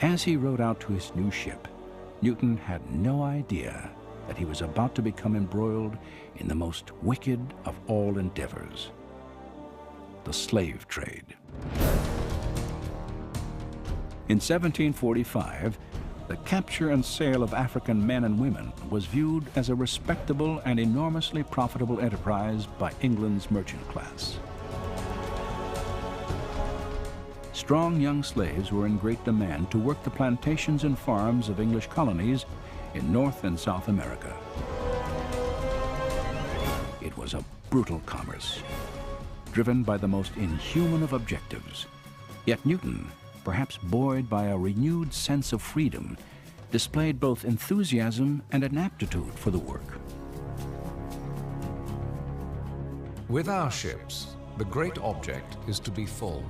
As he rowed out to his new ship, Newton had no idea that he was about to become embroiled in the most wicked of all endeavors, the slave trade. In 1745, the capture and sale of African men and women was viewed as a respectable and enormously profitable enterprise by England's merchant class. Strong young slaves were in great demand to work the plantations and farms of English colonies in North and South America. It was a brutal commerce, driven by the most inhuman of objectives. Yet Newton, perhaps buoyed by a renewed sense of freedom, displayed both enthusiasm and an aptitude for the work. With our ships, the great object is to be full.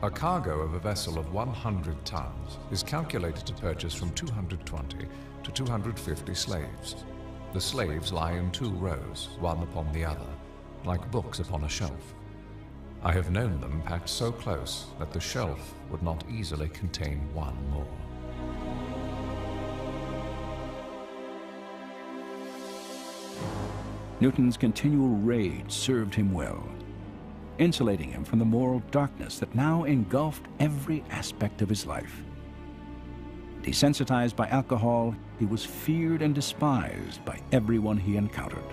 A cargo of a vessel of 100 tons is calculated to purchase from 220 to 250 slaves. The slaves lie in 2 rows, one upon the other, like books upon a shelf. I have known them packed so close that the shelf would not easily contain one more. Newton's continual rage served him well, insulating him from the moral darkness that now engulfed every aspect of his life. Desensitized by alcohol, he was feared and despised by everyone he encountered.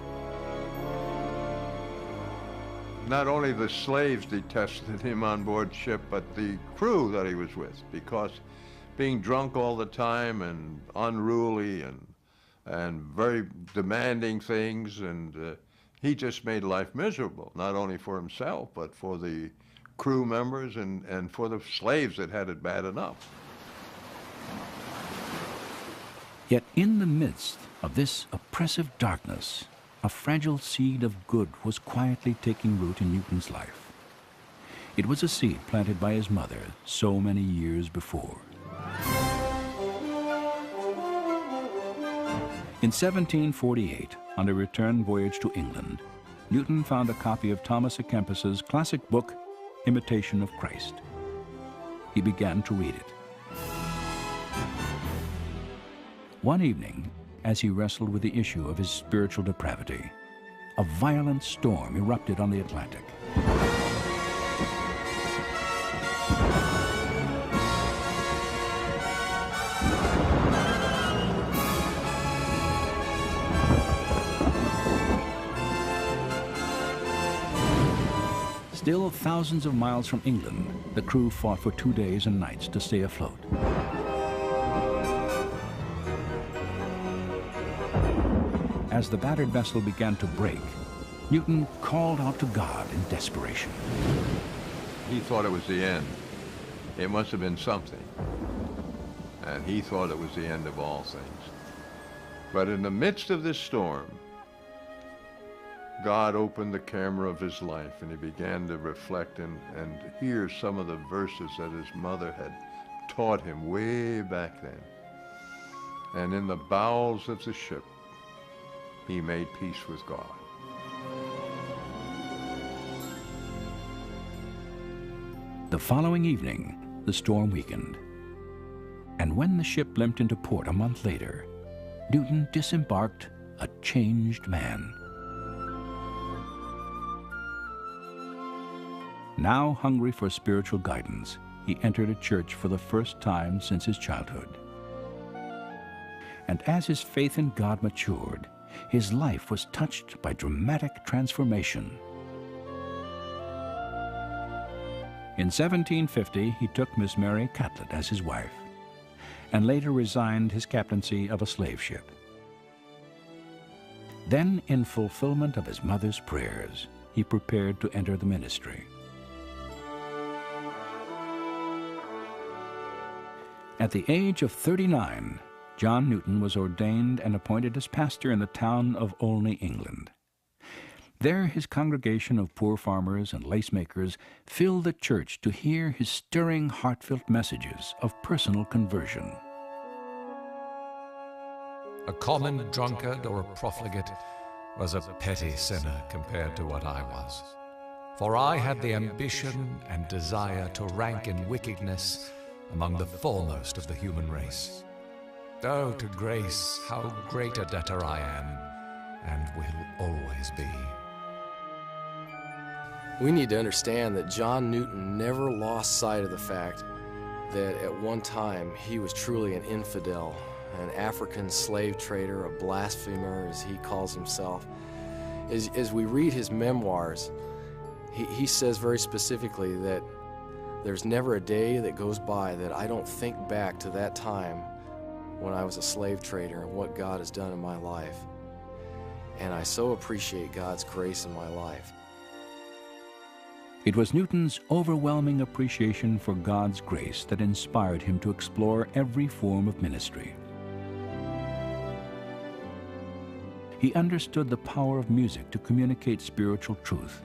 Not only the slaves detested him on board ship, but the crew that he was with, because being drunk all the time and unruly and very demanding things, and he just made life miserable, not only for himself, but for the crew members and for the slaves that had it bad enough. Yet in the midst of this oppressive darkness, a fragile seed of good was quietly taking root in Newton's life. It was a seed planted by his mother so many years before. In 1748, on a return voyage to England, Newton found a copy of Thomas à Kempis's classic book, Imitation of Christ. He began to read it. One evening, as he wrestled with the issue of his spiritual depravity, a violent storm erupted on the Atlantic. Still thousands of miles from England, the crew fought for 2 days and nights to stay afloat. As the battered vessel began to break, Newton called out to God in desperation. He thought it was the end. It must have been something. And he thought it was the end of all things. But in the midst of this storm, God opened the camera of his life, and he began to reflect and hear some of the verses that his mother had taught him way back then. And in the bowels of the ship, he made peace with God. The following evening, the storm weakened. And when the ship limped into port a month later, Newton disembarked a changed man. Now hungry for spiritual guidance, he entered a church for the first time since his childhood. And as his faith in God matured, his life was touched by dramatic transformation. In 1750, he took Miss Mary Catlett as his wife, and later resigned his captaincy of a slave ship. Then, in fulfillment of his mother's prayers, he prepared to enter the ministry. At the age of 39, John Newton was ordained and appointed as pastor in the town of Olney, England. There his congregation of poor farmers and lace-makers filled the church to hear his stirring, heartfelt messages of personal conversion. A common drunkard or a profligate was a petty sinner compared to what I was. For I had the ambition and desire to rank in wickedness among the foremost of the human race. Oh, to grace, how great a debtor I am, and will always be. We need to understand that John Newton never lost sight of the fact that at one time he was truly an infidel, an African slave trader, a blasphemer, as he calls himself. As we read his memoirs, he says very specifically that there's never a day that goes by that I don't think back to that time when I was a slave trader and what God has done in my life. And I so appreciate God's grace in my life. It was Newton's overwhelming appreciation for God's grace that inspired him to explore every form of ministry. He understood the power of music to communicate spiritual truth.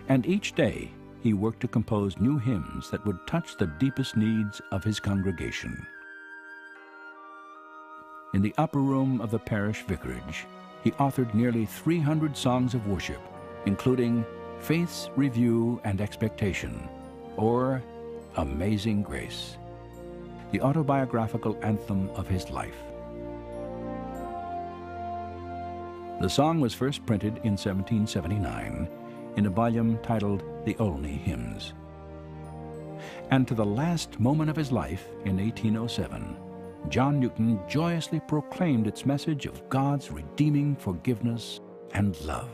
And each day, he worked to compose new hymns that would touch the deepest needs of his congregation. In the upper room of the parish vicarage, he authored nearly 300 songs of worship, including Faith's Review and Expectation, or Amazing Grace, the autobiographical anthem of his life. The song was first printed in 1779 in a volume titled The Olney Hymns. And to the last moment of his life, in 1807, John Newton joyously proclaimed its message of God's redeeming forgiveness and love.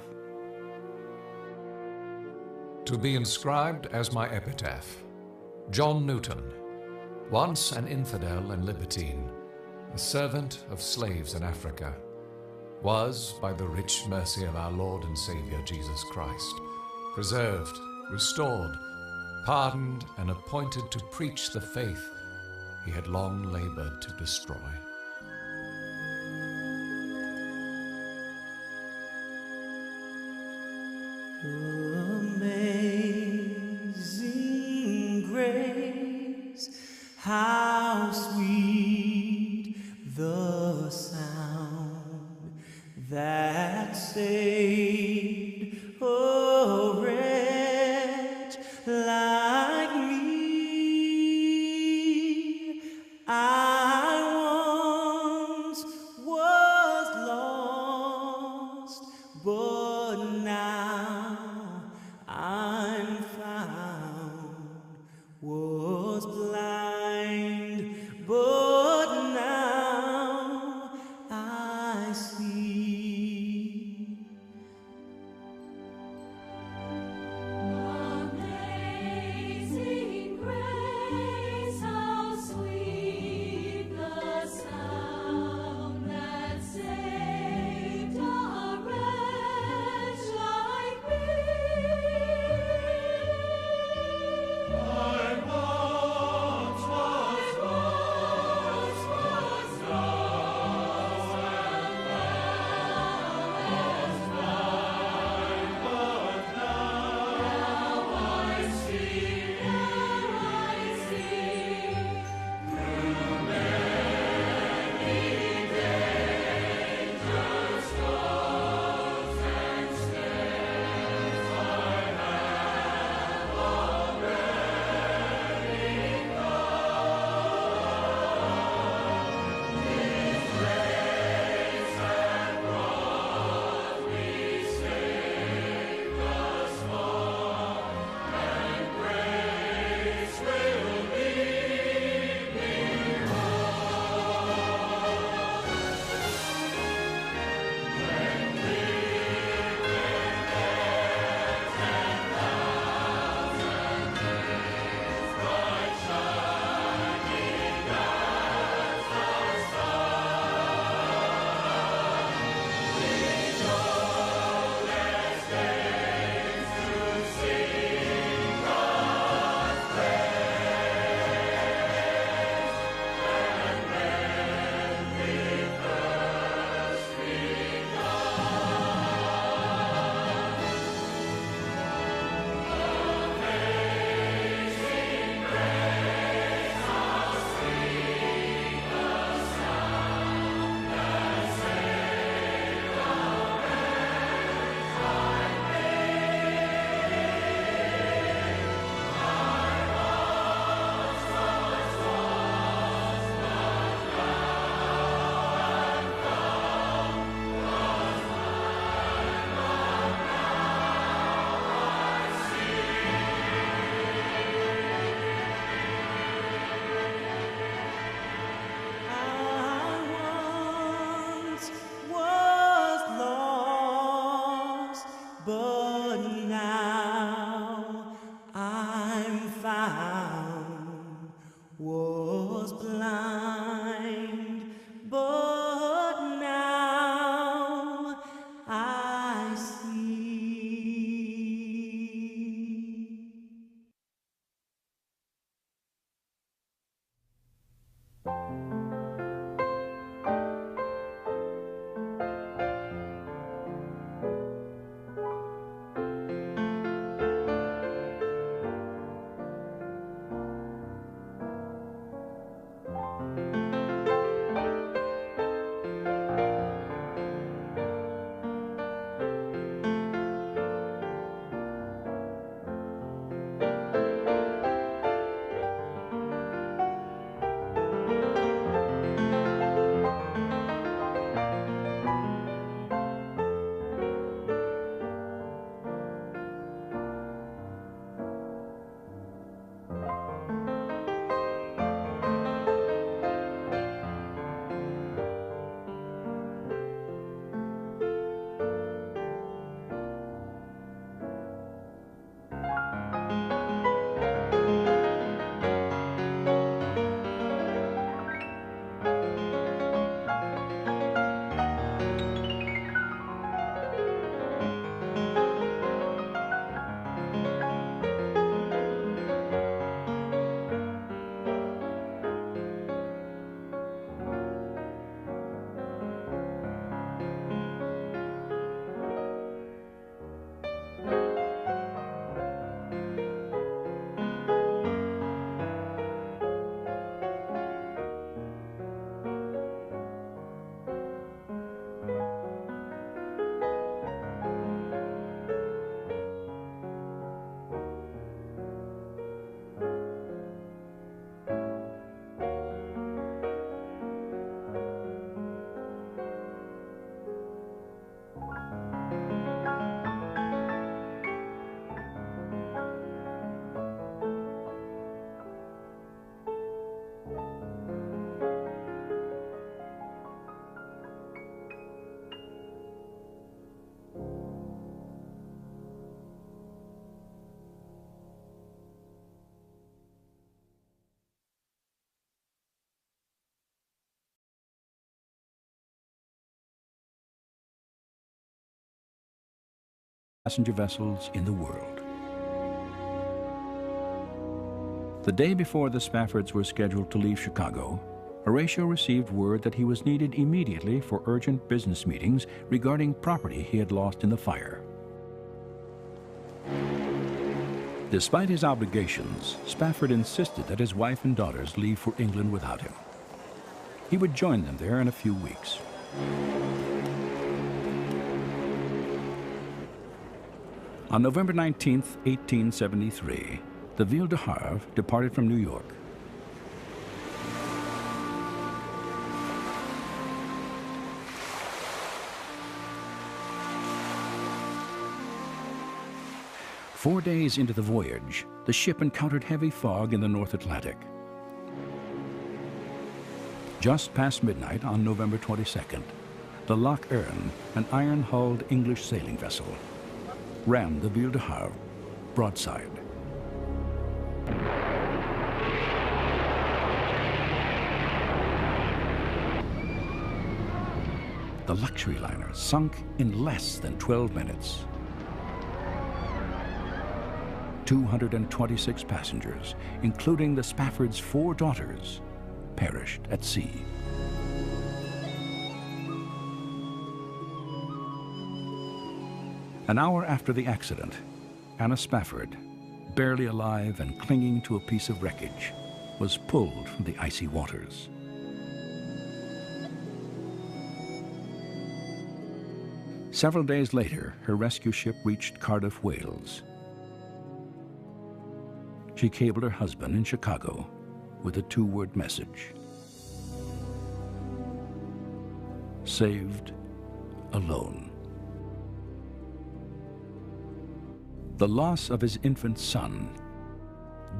To be inscribed as my epitaph, John Newton, once an infidel and libertine, a servant of slaves in Africa, was, by the rich mercy of our Lord and Savior Jesus Christ, preserved, restored, pardoned, and appointed to preach the faith he had long labored to destroy. Amazing grace, how sweet the sound that saved a wretch like me. I once was lost, but now I'm found. Was blind, but now I see. Amazing grace, how sweet the sound that saved a wretch like passenger vessels in the world. The day before the Spaffords were scheduled to leave Chicago, Horatio received word that he was needed immediately for urgent business meetings regarding property he had lost in the fire. Despite his obligations, Spafford insisted that his wife and daughters leave for England without him. He would join them there in a few weeks. On November 19, 1873, the Ville de Havre departed from New York. Four days into the voyage, the ship encountered heavy fog in the North Atlantic. Just past midnight on November 22nd, the Loch Earn, an iron-hulled English sailing vessel, rammed the Ville de Havre broadside. The luxury liner sunk in less than 12 minutes. 226 passengers, including the Spaffords' 4 daughters, perished at sea. An hour after the accident, Anna Spafford, barely alive and clinging to a piece of wreckage, was pulled from the icy waters. Several days later, her rescue ship reached Cardiff, Wales. She cabled her husband in Chicago with a 2-word message: saved alone. The loss of his infant son,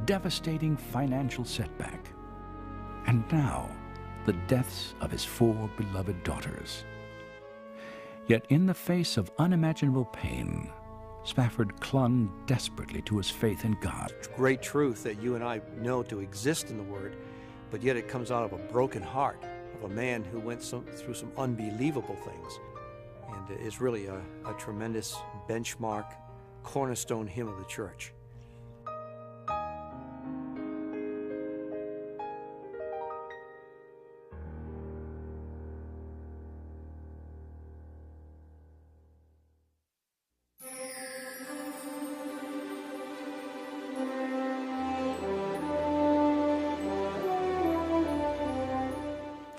devastating financial setback, and now the deaths of his 4 beloved daughters. Yet in the face of unimaginable pain, Spafford clung desperately to his faith in God. It's great truth that you and I know to exist in the Word, but yet it comes out of a broken heart of a man who went through some unbelievable things. And it's really a tremendous benchmark, cornerstone hymn of the church.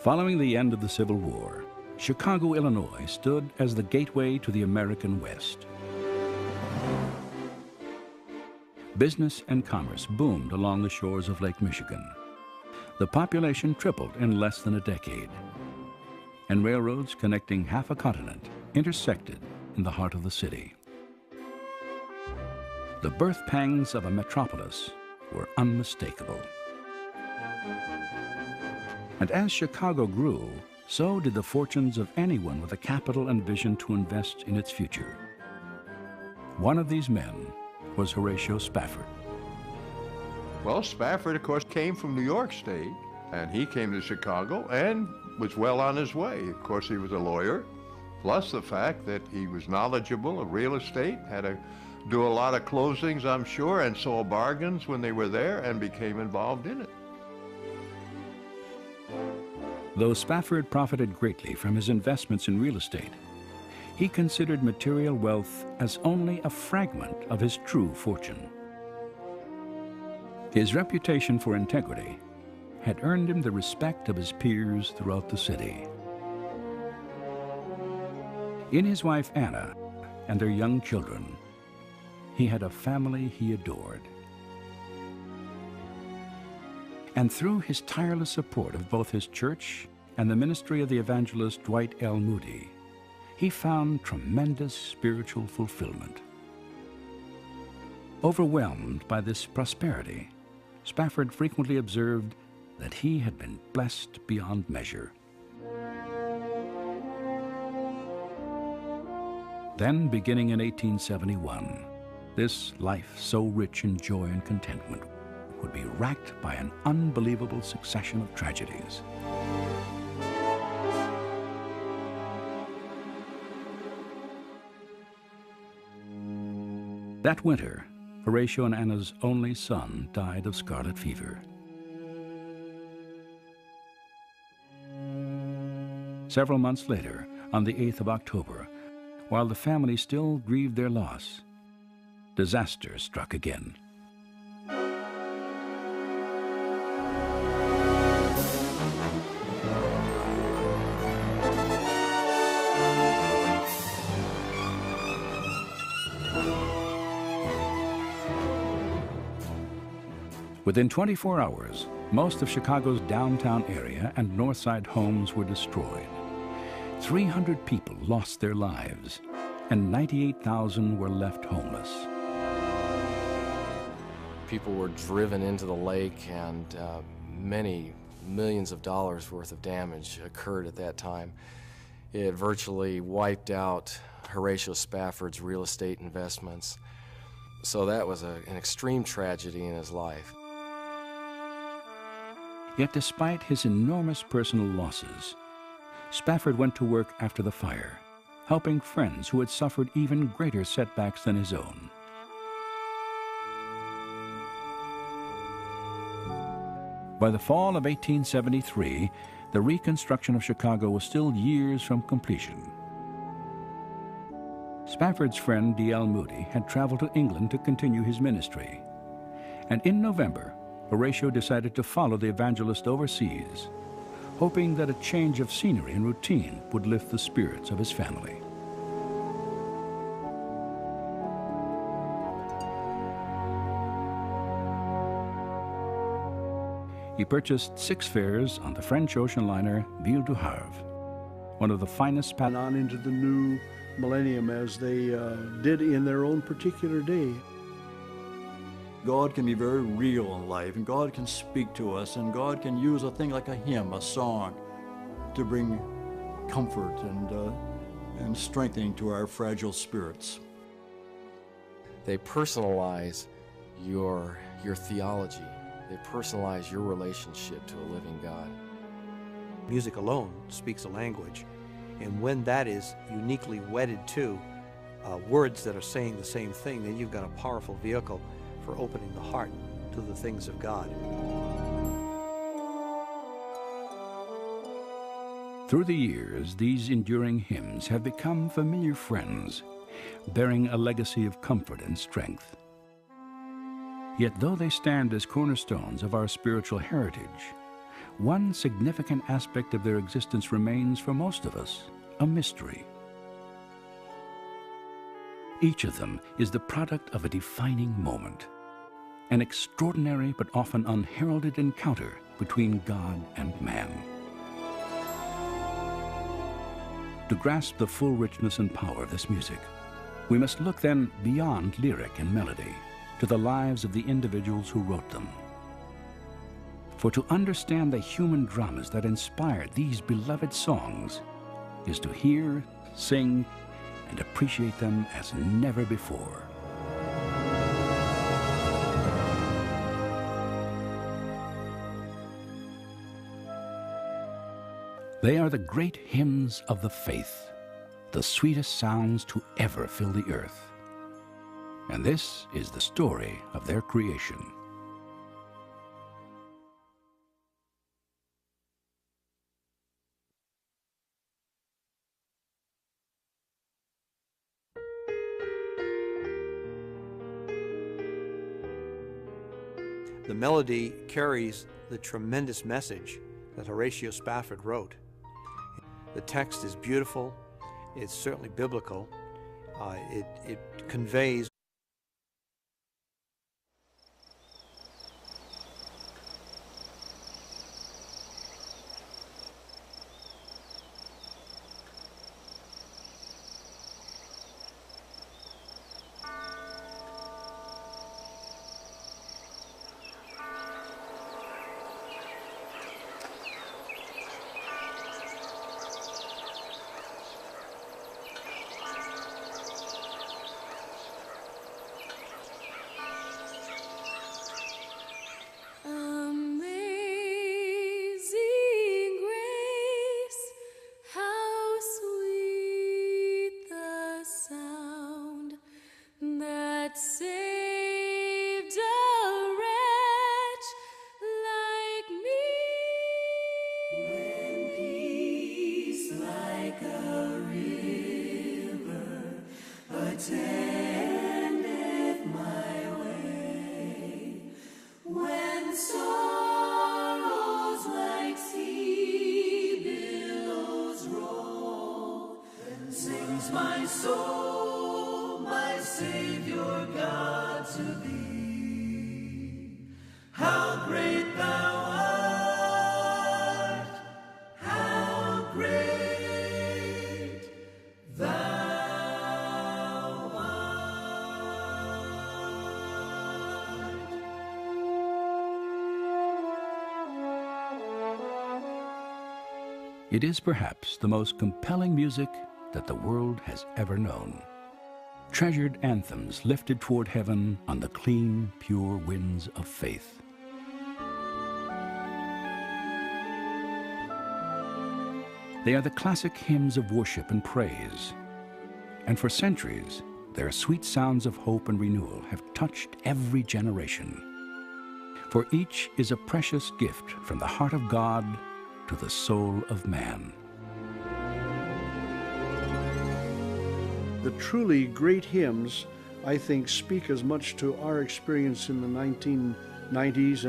Following the end of the Civil War, Chicago, Illinois stood as the gateway to the American West. Business and commerce boomed along the shores of Lake Michigan. The population tripled in less than a decade, and railroads connecting half a continent intersected in the heart of the city. The birth pangs of a metropolis were unmistakable. And as Chicago grew, so did the fortunes of anyone with the capital and vision to invest in its future. One of these men was Horatio Spafford. Well, Spafford, of course, came from New York State, and he came to Chicago and was well on his way. Of course, he was a lawyer, plus the fact that he was knowledgeable of real estate, had to do a lot of closings, I'm sure, and saw bargains when they were there and became involved in it. Though Spafford profited greatly from his investments in real estate, he considered material wealth as only a fragment of his true fortune. His reputation for integrity had earned him the respect of his peers throughout the city. In his wife Anna and their young children, he had a family he adored. And through his tireless support of both his church and the ministry of the evangelist Dwight L. Moody, he found tremendous spiritual fulfillment. Overwhelmed by this prosperity, Spafford frequently observed that he had been blessed beyond measure. Then, beginning in 1871, this life so rich in joy and contentment would be racked by an unbelievable succession of tragedies. That winter, Horatio and Anna's only son died of scarlet fever. Several months later, on the 8th of October, while the family still grieved their loss, disaster struck again. Within 24 hours, most of Chicago's downtown area and North Side homes were destroyed. 300 people lost their lives, and 98,000 were left homeless. People were driven into the lake, and many millions of dollars worth of damage occurred at that time. It virtually wiped out Horatio Spafford's real estate investments. So that was an extreme tragedy in his life. Yet despite his enormous personal losses, Spafford went to work after the fire, helping friends who had suffered even greater setbacks than his own. By the fall of 1873, the reconstruction of Chicago was still years from completion. Spafford's friend D.L. Moody had traveled to England to continue his ministry. And in November, Horatio decided to follow the evangelist overseas, hoping that a change of scenery and routine would lift the spirits of his family. He purchased 6 fares on the French ocean liner Ville du Havre, one of the finest And on into the new millennium as they did in their own particular day. God can be very real in life, and God can speak to us, and God can use a thing like a hymn, a song, to bring comfort and strengthening to our fragile spirits. They personalize your theology. They personalize your relationship to a living God. Music alone speaks a language, and when that is uniquely wedded to words that are saying the same thing, then you've got a powerful vehicle for opening the heart to the things of God. Through the years, these enduring hymns have become familiar friends, bearing a legacy of comfort and strength. Yet though they stand as cornerstones of our spiritual heritage, one significant aspect of their existence remains for most of us a mystery. Each of them is the product of a defining moment, an extraordinary but often unheralded encounter between God and man. To grasp the full richness and power of this music, we must look then beyond lyric and melody to the lives of the individuals who wrote them. For to understand the human dramas that inspired these beloved songs is to hear, sing, and appreciate them as never before. They are the great hymns of the faith, the sweetest sounds to ever fill the earth. And this is the story of their creation. The melody carries the tremendous message that Horatio Spafford wrote. The text is beautiful, it's certainly biblical, it conveys that saved a wretch like me. When peace like a river attendeth my way, when sorrows like sea billows roll, then sings my soul, my Savior God, to thee. How great thou art, how great thou art. It is perhaps the most compelling music that the world has ever known. Treasured anthems lifted toward heaven on the clean, pure winds of faith. They are the classic hymns of worship and praise. And for centuries, their sweet sounds of hope and renewal have touched every generation. For each is a precious gift from the heart of God to the soul of man. The truly great hymns, I think, speak as much to our experience in the 1990s